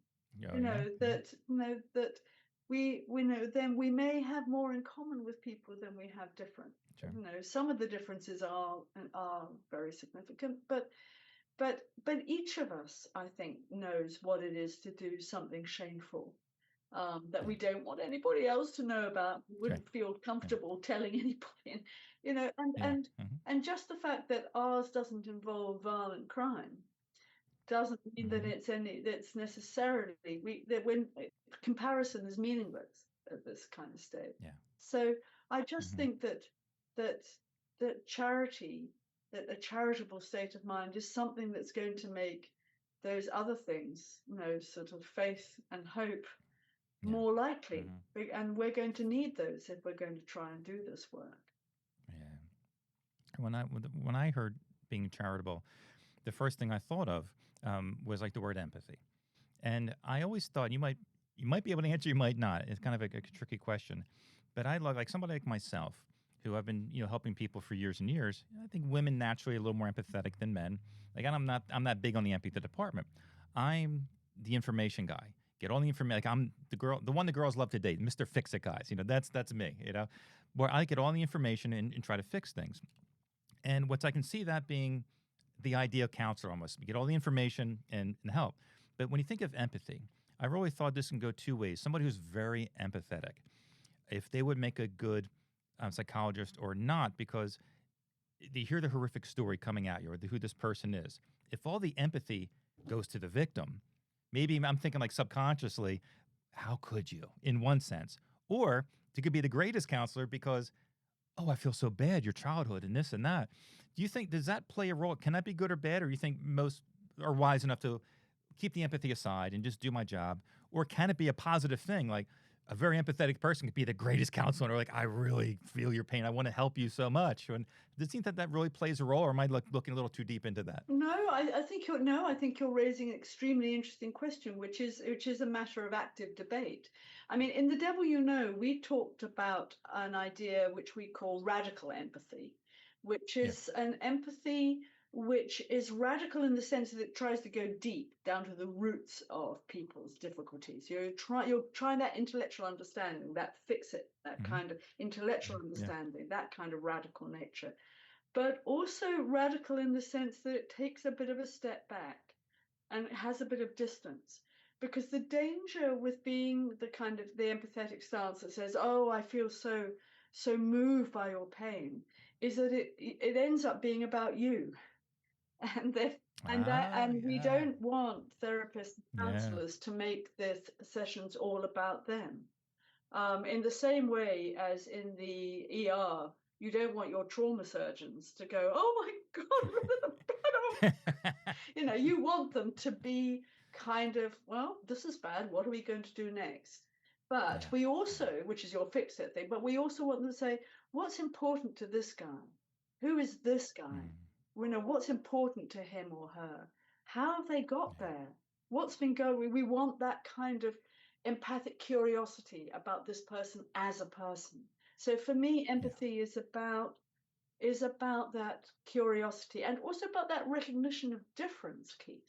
That we know then we may have more in common with people than we have different. Sure. Some of the differences are very significant, but each of us, I think, knows what it is to do something shameful that we don't want anybody else to know about. We wouldn't feel comfortable telling anybody, and just the fact that ours doesn't involve violent crime doesn't mean that it's necessarily that when comparison is meaningless at this kind of stage. So I just think that charity, that a charitable state of mind, is something that's going to make those other things, sort of faith and hope, more likely. And we're going to need those if we're going to try and do this work. When I heard being charitable, the first thing I thought of was like the word empathy. And I always thought you might be able to answer, you might not. It's kind of a tricky question. But I love like somebody like myself, who I've been helping people for years and years. I think women naturally are a little more empathetic than men. Like I'm not big on the empathy department. I'm the information guy. Get all the information. Like I'm the one the girls love to date, Mr. Fix It guys. That's me. Where I get all the information and try to fix things. And I can see that being the ideal counselor almost. You get all the information and help. But when you think of empathy, I really thought this can go two ways. Somebody who's very empathetic, if they would make a good psychologist or not, because you hear the horrific story coming at you or who this person is. If all the empathy goes to the victim, maybe I'm thinking like subconsciously, how could you, in one sense? Or you could be the greatest counselor because, oh, I feel so bad, your childhood and this and that. Do you think, does that play a role? Can that be good or bad? Or you think most are wise enough to keep the empathy aside and just do my job? Or can it be a positive thing? Like a very empathetic person could be the greatest counselor, or like, I really feel your pain. I want to help you so much. And does it seem that really plays a role, or am I looking a little too deep into that? No, I think you're raising an extremely interesting question, which is a matter of active debate. I mean, in The Devil You Know, we talked about an idea which we call radical empathy, which is an empathy which is radical in the sense that it tries to go deep down to the roots of people's difficulties. You're trying that intellectual understanding, that fix it, that kind of intellectual understanding, that kind of radical nature. But also radical in the sense that it takes a bit of a step back and it has a bit of distance. Because the danger with being the kind of the empathetic stance that says, "Oh, I feel so moved by your pain," is that it ends up being about you. And we don't want therapists and counselors to make their sessions all about them. In the same way as in the ER, you don't want your trauma surgeons to go, "Oh my God, rid of the blood off." You want them to be kind of, "Well, this is bad. What are we going to do next?" But we also, which is your fix it thing, but we also want them to say, "What's important to this guy? Who is this guy? What's important to him or her? How have they got there? What's been going?" We want that kind of empathic curiosity about this person as a person. So for me, empathy is about that curiosity and also about that recognition of difference, Keith.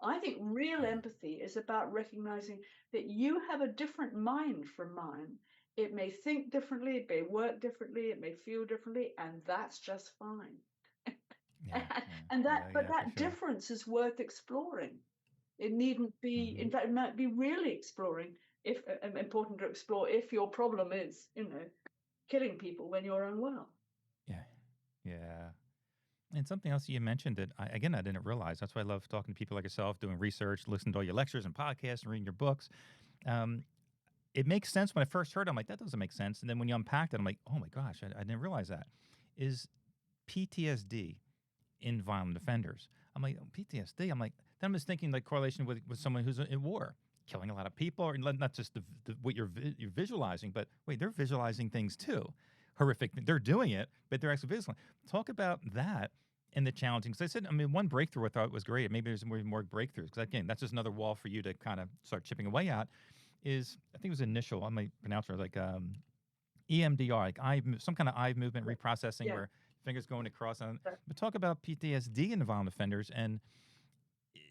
I think real empathy is about recognizing that you have a different mind from mine. It may think differently, it may work differently, it may feel differently, and that's just fine. That difference is worth exploring. It needn't be, in fact, it might be really important to explore if your problem is, killing people when you're unwell. Yeah. And something else you mentioned that, I didn't realize. That's why I love talking to people like yourself, doing research, listening to all your lectures and podcasts and reading your books. It makes sense when I first heard it. I'm like, that doesn't make sense. And then when you unpacked it, I'm like, oh my gosh, I didn't realize that. Is PTSD in violent offenders. I'm like, oh, PTSD? I'm like, then I'm just thinking like correlation with someone who's in war, killing a lot of people, or not just what you're visualizing, but wait, they're visualizing things too. Horrific. They're doing it, but they're actually visualizing. Talk about that and the challenging. Because I said, one breakthrough I thought was great. Maybe there's more breakthroughs. Because again, that's just another wall for you to kind of start chipping away at. Is I think it was initial. I might pronounce it like EMDR, like some kind of eye movement reprocessing where fingers going across. But talk about PTSD in violent offenders, and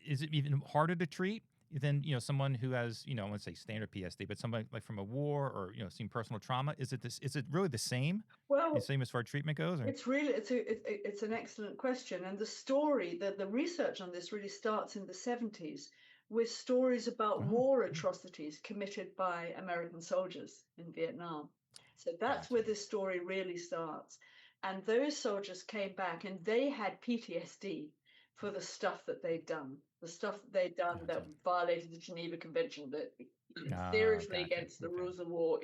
is it even harder to treat than someone who has let's say standard PTSD, but somebody like from a war or seen personal trauma? Is it really the same? Well, the same as far as treatment goes? Or? It's an excellent question, and the research on this really starts in the 70s with stories about war atrocities committed by American soldiers in Vietnam. So that's where this story really starts. And those soldiers came back and they had PTSD for the stuff that they'd done, that violated the Geneva Convention, that seriously against the rules of war,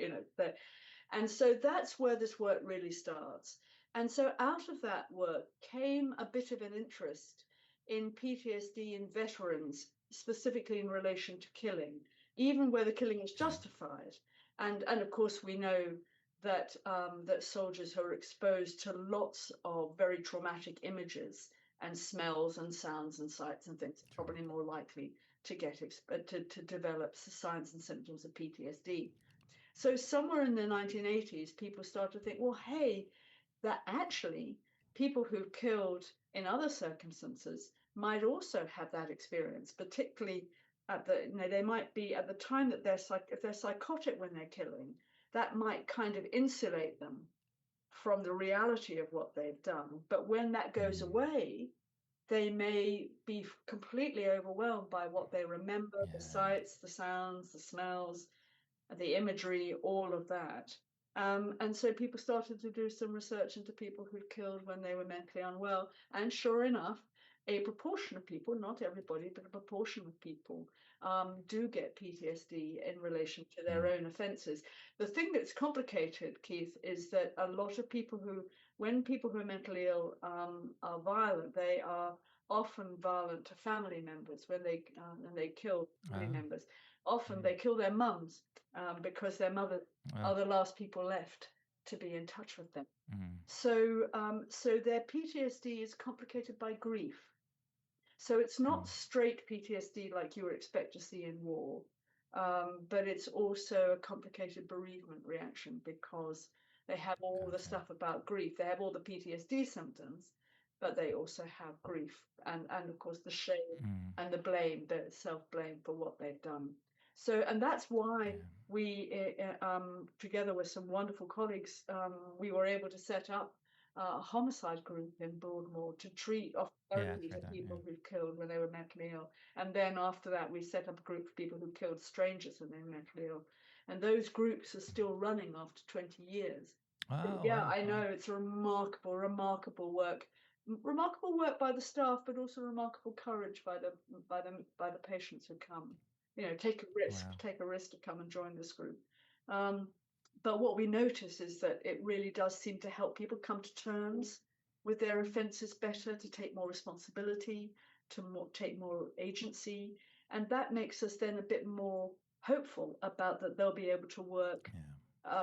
And so that's where this work really starts. And so out of that work came a bit of an interest in PTSD in veterans, specifically in relation to killing, even where the killing is justified. And of course, we know that soldiers who are exposed to lots of very traumatic images and smells and sounds and sights and things, Sure. probably more likely to get to develop the signs and symptoms of PTSD. So somewhere in the 1980s, people started to think, well, hey, that actually people who've killed in other circumstances might also have that experience, particularly at the, they might be at the time that if they're psychotic when they're killing, that might kind of insulate them from the reality of what they've done. But when that goes away, they may be completely overwhelmed by what they remember, the sights, the sounds, the smells, the imagery, all of that. And so people started to do some research into people who'd killed when they were mentally unwell. And sure enough, a proportion of people, not everybody, but a proportion of people do get PTSD in relation to their own offenses. The thing that's complicated, Keith, is that a lot of people when people who are mentally ill are violent, they are often violent to family members when they kill family members. Often they kill their mums because their mothers are the last people left to be in touch with them. So their PTSD is complicated by grief. So it's not straight PTSD like you would expect to see in war, but it's also a complicated bereavement reaction because they have all the stuff about grief. They have all the PTSD symptoms, but they also have grief and of course the shame and the blame, the self-blame for what they've done. So, and that's why we, together with some wonderful colleagues, we were able to set up a homicide group in Broadmoor to treat only the people who killed when they were mentally ill. And then after that, we set up a group of people who killed strangers when they were mentally ill. And those groups are still running after 20 years. I know it's a remarkable work. Remarkable work by the staff, but also remarkable courage by the patients who come. Take a risk to come and join this group. But what we notice is that it really does seem to help people come to terms with their offences better, to take more responsibility, to take more agency, and that makes us then a bit more hopeful about that they'll be able to work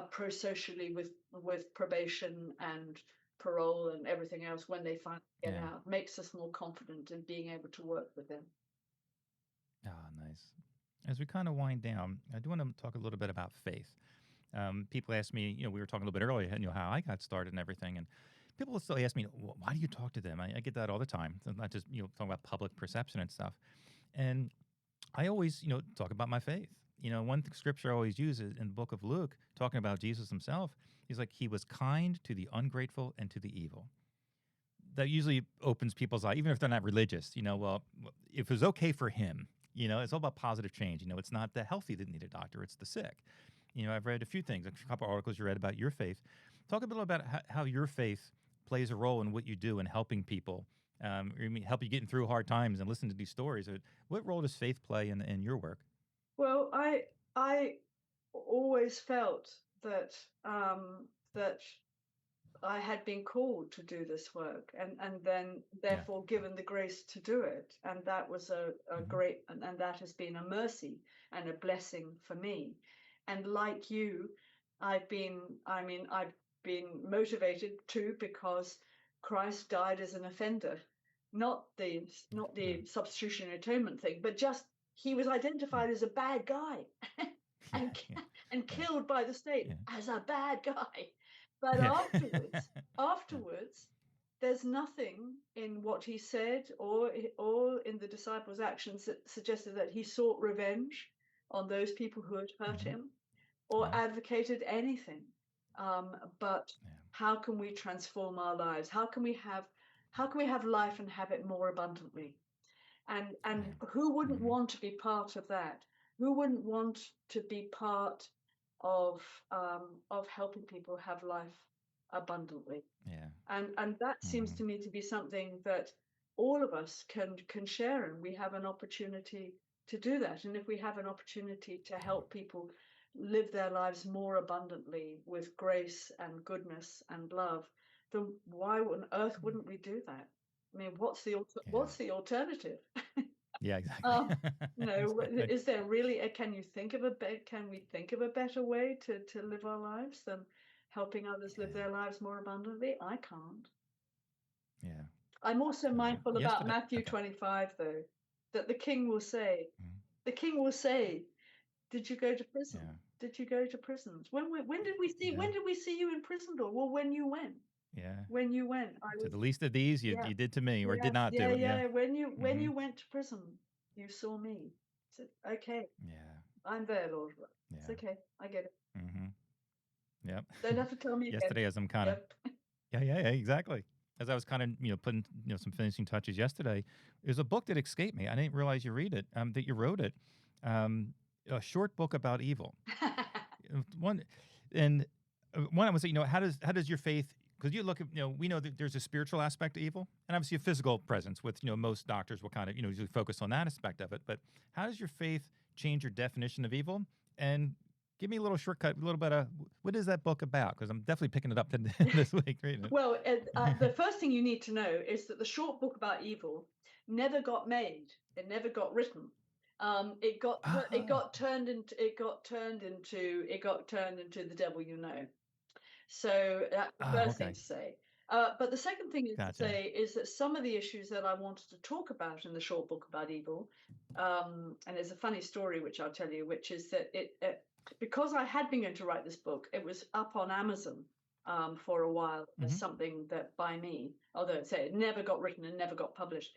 pro-socially with probation and parole and everything else when they finally get out. Makes us more confident in being able to work with them. Nice. As we kind of wind down, I do want to talk a little bit about faith. People ask me, we were talking a little bit earlier, how I got started and everything, and people will still ask me, why do you talk to them? I get that all the time. So not just, talking about public perception and stuff. And I always, talk about my faith. One scripture I always use is in the book of Luke, talking about Jesus himself. He's like, he was kind to the ungrateful and to the evil. That usually opens people's eyes, even if they're not religious. Well, if it was okay for him, it's all about positive change. It's not the healthy that need a doctor, it's the sick. I've read a few things, a couple of articles you read about your faith. Talk a little about how your faith plays a role in what you do in helping people, help you getting through hard times and listen to these stories. What role does faith play in your work? Well, I always felt that that I had been called to do this work and then therefore given the grace to do it. And that was a great, and that has been a mercy and a blessing for me. And like you, I've been motivated too because Christ died as an offender, not the substitutionary atonement thing, but just he was identified as a bad guy and killed by the state as a bad guy. But afterwards, there's nothing in what he said or in the disciples' actions that suggested that he sought revenge on those people who had hurt him or advocated anything. But how can we transform our lives? How can we have life and have it more abundantly? And who wouldn't want to be part of that? Who wouldn't want to be part of helping people have life abundantly? And that seems to me to be something that all of us can share, and we have an opportunity to do that. And if we have an opportunity to help people live their lives more abundantly with grace and goodness and love, then why on earth wouldn't we do that? I mean, what's the alternative? Yeah, exactly. Exactly. Is there really can we think of a better way to live our lives than helping others live their lives more abundantly? I can't. Yeah. I'm also mindful about Yesterday. Matthew Okay. 25, though, that the king will say, Mhm. did you go to prison? Yeah. Did you go to prisons? When did we see Yeah. you in prison? Or well, when you went. Yeah. When you went, I To was, the least of these, you yeah, did to me, or did yes, not yeah, do it. Yeah. yeah. When Mm-hmm. you went to prison, you saw me. I said, okay, Yeah. I'm there, Lord. It's Yeah. okay, I get it. Mm-hmm. Yep. Don't have to tell me again. Yesterday, as I'm kind of Yep. yeah, exactly. As I was kind of putting some finishing touches yesterday, there's a book that escaped me. I didn't realize you read it. That you wrote it. A short book about evil. One, and one I would say, how does your faith? Because you look at, we know that there's a spiritual aspect to evil, and obviously a physical presence. With most doctors will kind of usually focus on that aspect of it. But how does your faith change your definition of evil? And give me a little shortcut, a little bit of what is that book about? Because I'm definitely picking it up this week reading it. Well, the first thing you need to know is that the short book about evil never got made. It never got written. It got turned into the devil you know. So that's the first thing Okay. to say. But the second thing is to Gotcha. say is that some of the issues that I wanted to talk about in the short book about evil, and there's a funny story which I'll tell you, which is that because I had been going to write this book, it was up on Amazon for a while as something that by me, although it never got written and never got published,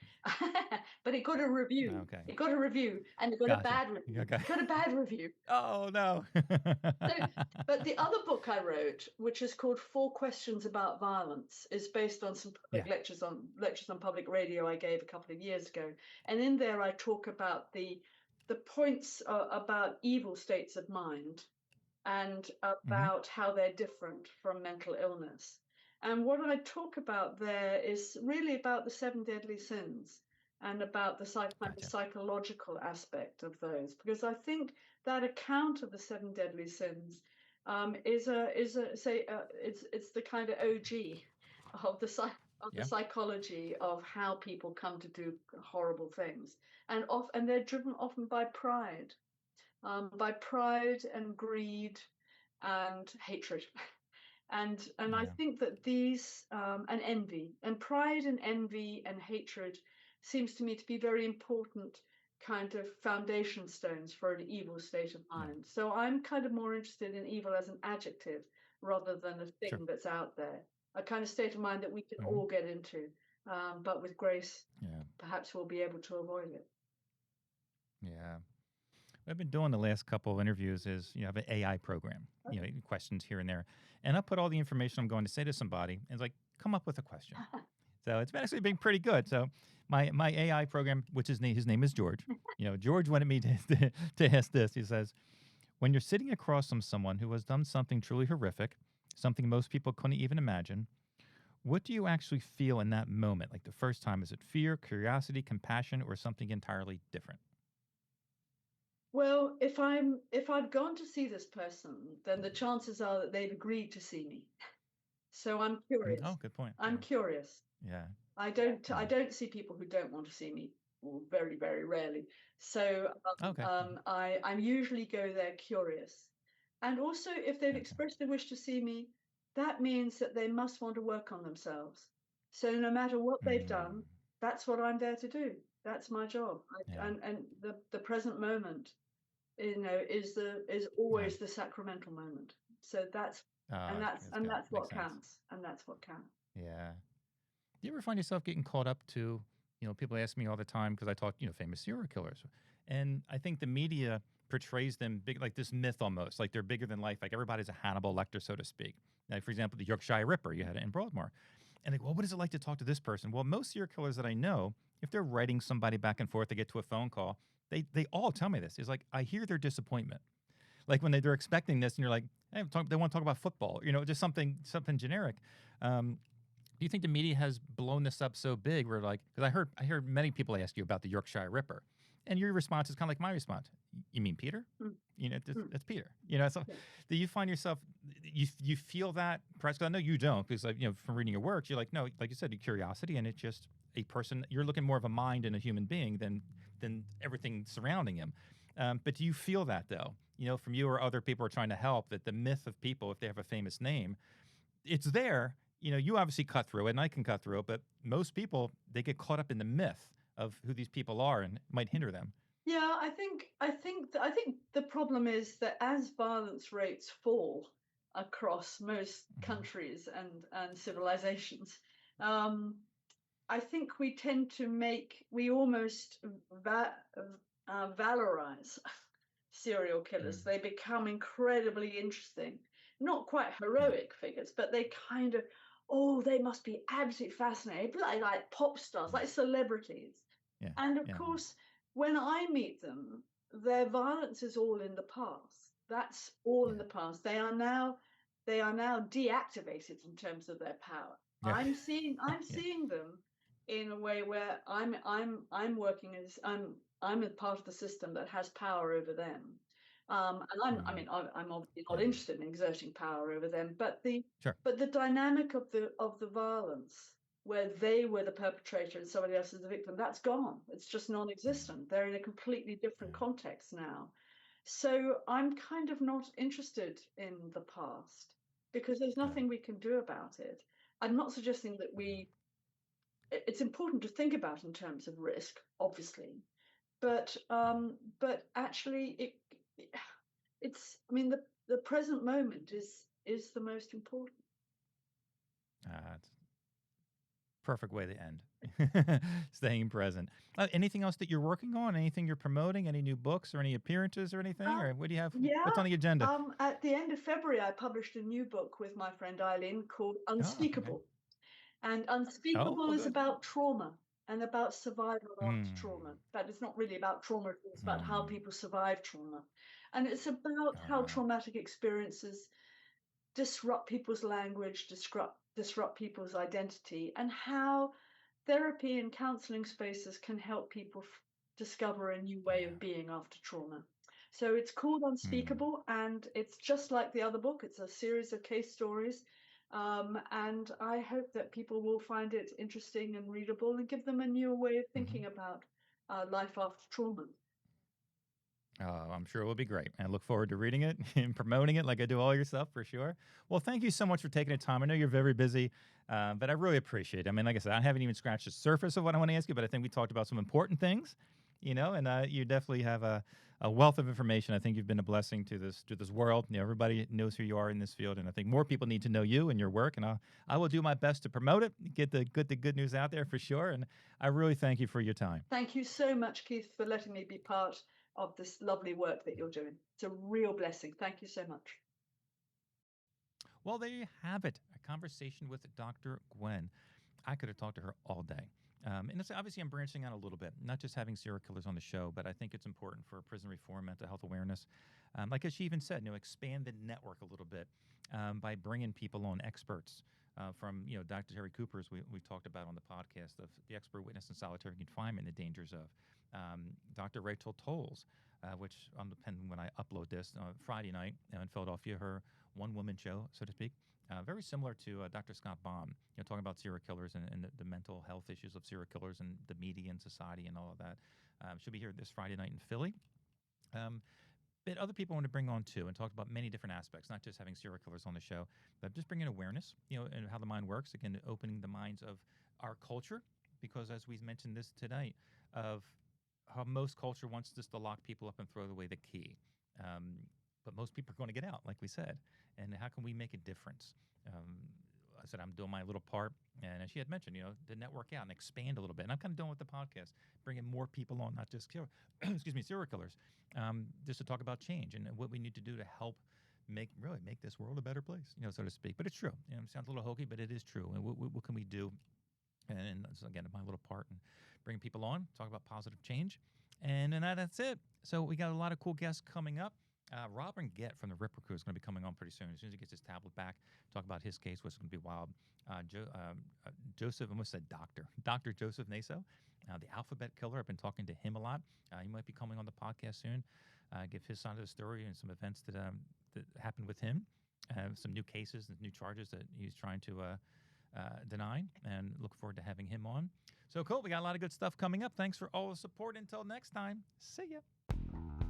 but it got a review. Okay. It got a review, and it got Gotcha. a bad review. Okay. It got a bad review. Oh no. But the other book I wrote, which is called 4 Questions About Violence, is based on some public lectures on public radio I gave a couple of years ago. And in there I talk about the points about evil states of mind and about how they're different from mental illness. And what I talk about there is really about the 7 deadly sins and about the psychological aspect of those, because I think that account of the 7 deadly sins it's the kind of OG of the psychology of how people come to do horrible things, and they're driven often by pride and greed and hatred. And I think that these and envy and pride and envy and hatred seems to me to be very important kind of foundation stones for an evil state of mind. So I'm kind of more interested in evil as an adjective rather than a thing that's out there, a kind of state of mind that we can all get into, but with grace, perhaps we'll be able to avoid it. Yeah. What I've been doing the last couple of interviews is, I have an AI program, questions here and there. And I put all the information I'm going to say to somebody and it's like, come up with a question. So it's actually been pretty good. So my AI program, which his name is George, George wanted me to ask this. He says, when you're sitting across from someone who has done something truly horrific, something most people couldn't even imagine, what do you actually feel in that moment? Like the first time, is it fear, curiosity, compassion, or something entirely different? Well, if I've gone to see this person, then the chances are that they've agreed to see me. So I'm curious. Oh, good point. I'm curious. Yeah. I don't see people who don't want to see me, or very, very rarely. So I usually go there curious. And also, if they've expressed the wish to see me, that means that they must want to work on themselves. So no matter what they've done, that's what I'm there to do. That's my job. And the present moment, is always the sacramental moment. So that's what counts. And that's what counts. Yeah. Do you ever find yourself getting caught up to, people ask me all the time because I talk, famous serial killers. And I think the media portrays them big, like this myth almost, like they're bigger than life. Like everybody's a Hannibal Lecter, so to speak. Like, for example, the Yorkshire Ripper, you had it in Broadmoor. And like, well, what is it like to talk to this person? Well, most serial killers that I know, if they're writing somebody back and forth to get to a phone call, they all tell me this. It's like, I hear their disappointment. Like when they're expecting this and you're like, hey, they want to talk about football, just something generic. Do you think the media has blown this up so big where like, because I heard many people ask you about the Yorkshire Ripper, and your response is kind of like my response. You mean Peter? That's Peter. So do you find yourself, you feel that perhaps, because I know you don't, because from reading your works, you're like, no, like you said, curiosity, and it's just a person, you're looking more of a mind in a human being than everything surrounding him. But do you feel that though, from you or other people who are trying to help, that the myth of people, if they have a famous name, it's there, you obviously cut through it, and I can cut through it, but most people, they get caught up in the myth of who these people are and it might hinder them. Yeah, I think the problem is that as violence rates fall across most countries and civilizations, um, I think we tend to we almost valorize serial killers. They become incredibly interesting, not quite heroic figures, but they kind of, oh, they must be absolutely fascinating, like pop stars, like celebrities. Yeah. And of Yeah. course, when I meet them, their violence is all in the past. That's all in the past. They are now deactivated in terms of their power. Yeah. I'm seeing Yeah. them in a way where I'm working as I'm a part of the system that has power over them. And I'm obviously not interested in exerting power over them, but Sure. the dynamic of the violence where they were the perpetrator and somebody else is the victim, that's gone. It's just non-existent. They're in a completely different context now. So I'm kind of not interested in the past because there's nothing we can do about it. I'm not suggesting that it's important to think about in terms of risk, obviously, but actually it's, I mean, the present moment is the most important. It's perfect way to end. Staying present. Anything else that you're working on? Anything you're promoting? Any new books or any appearances or anything? Or what do you have? Yeah. What's on the agenda? At the end of February, I published a new book with my friend Eileen called Unspeakable. Okay. And Unspeakable is Good. about trauma and about survival after trauma. But it's not really about trauma, it's about how people survive trauma. And it's about how traumatic experiences disrupt people's language, disrupt people's identity, and how therapy and counseling spaces can help people discover a new way of being after trauma. So it's called Unspeakable, and it's just like the other book. It's a series of case stories. And I hope that people will find it interesting and readable and give them a new way of thinking about life after trauma. I'm sure it will be great. I look forward to reading it and promoting it like I do all your stuff for sure. Well, thank you so much for taking the time. I know you're very busy, but I really appreciate it. I mean, like I said, I haven't even scratched the surface of what I want to ask you, but I think we talked about some important things, and you definitely have a wealth of information. I think you've been a blessing to this world. Everybody knows who you are in this field, and I think more people need to know you and your work. And I will do my best to promote it, get the good news out there for sure. And I really thank you for your time. Thank you so much, Keith, for letting me be part of this lovely work that you're doing. It's a real blessing. Thank you so much. Well, there you have it. A conversation with Dr. Gwen. I could have talked to her all day. And it's obviously I'm branching out a little bit, not just having serial killers on the show, but I think it's important for prison reform, mental health awareness. Like as she even said, expand the network a little bit by bringing people on, experts from, Dr. Terry Cooper's we talked about on the podcast of the expert witness in solitary confinement, the dangers of. Dr. Rachel Tolles, which on depending when I upload this Friday night in Philadelphia, her one-woman show, so to speak. Very similar to Dr. Scott Baum, talking about serial killers and the mental health issues of serial killers and the media and society and all of that. She'll be here this Friday night in Philly. But other people I want to bring on too and talk about many different aspects, not just having serial killers on the show, but just bringing awareness, and how the mind works. Again, opening the minds of our culture, because as we mentioned this tonight, of how most culture wants just to lock people up and throw away the key. But most people are going to get out, like we said. And how can we make a difference? I said, I'm doing my little part. And as she had mentioned, to network out and expand a little bit. And I'm kind of doing with the podcast, bringing more people on, not just serial killers, just to talk about change and what we need to do to help make this world a better place, so to speak. But it's true. It sounds a little hokey, but it is true. And what can we do? And so again, my little part and bring people on, talk about positive change. And then that's it. So we got a lot of cool guests coming up. Robin Gett from the Ripper Crew is going to be coming on pretty soon. As soon as he gets his tablet back, talk about his case, which is going to be wild. Joseph, I almost said Dr. Joseph Naso, the Alphabet Killer. I've been talking to him a lot. He might be coming on the podcast soon. Give his side of the story and some events that happened with him. Some new cases and new charges that he's trying to deny, and look forward to having him on. So cool. We got a lot of good stuff coming up. Thanks for all the support. Until next time, see ya.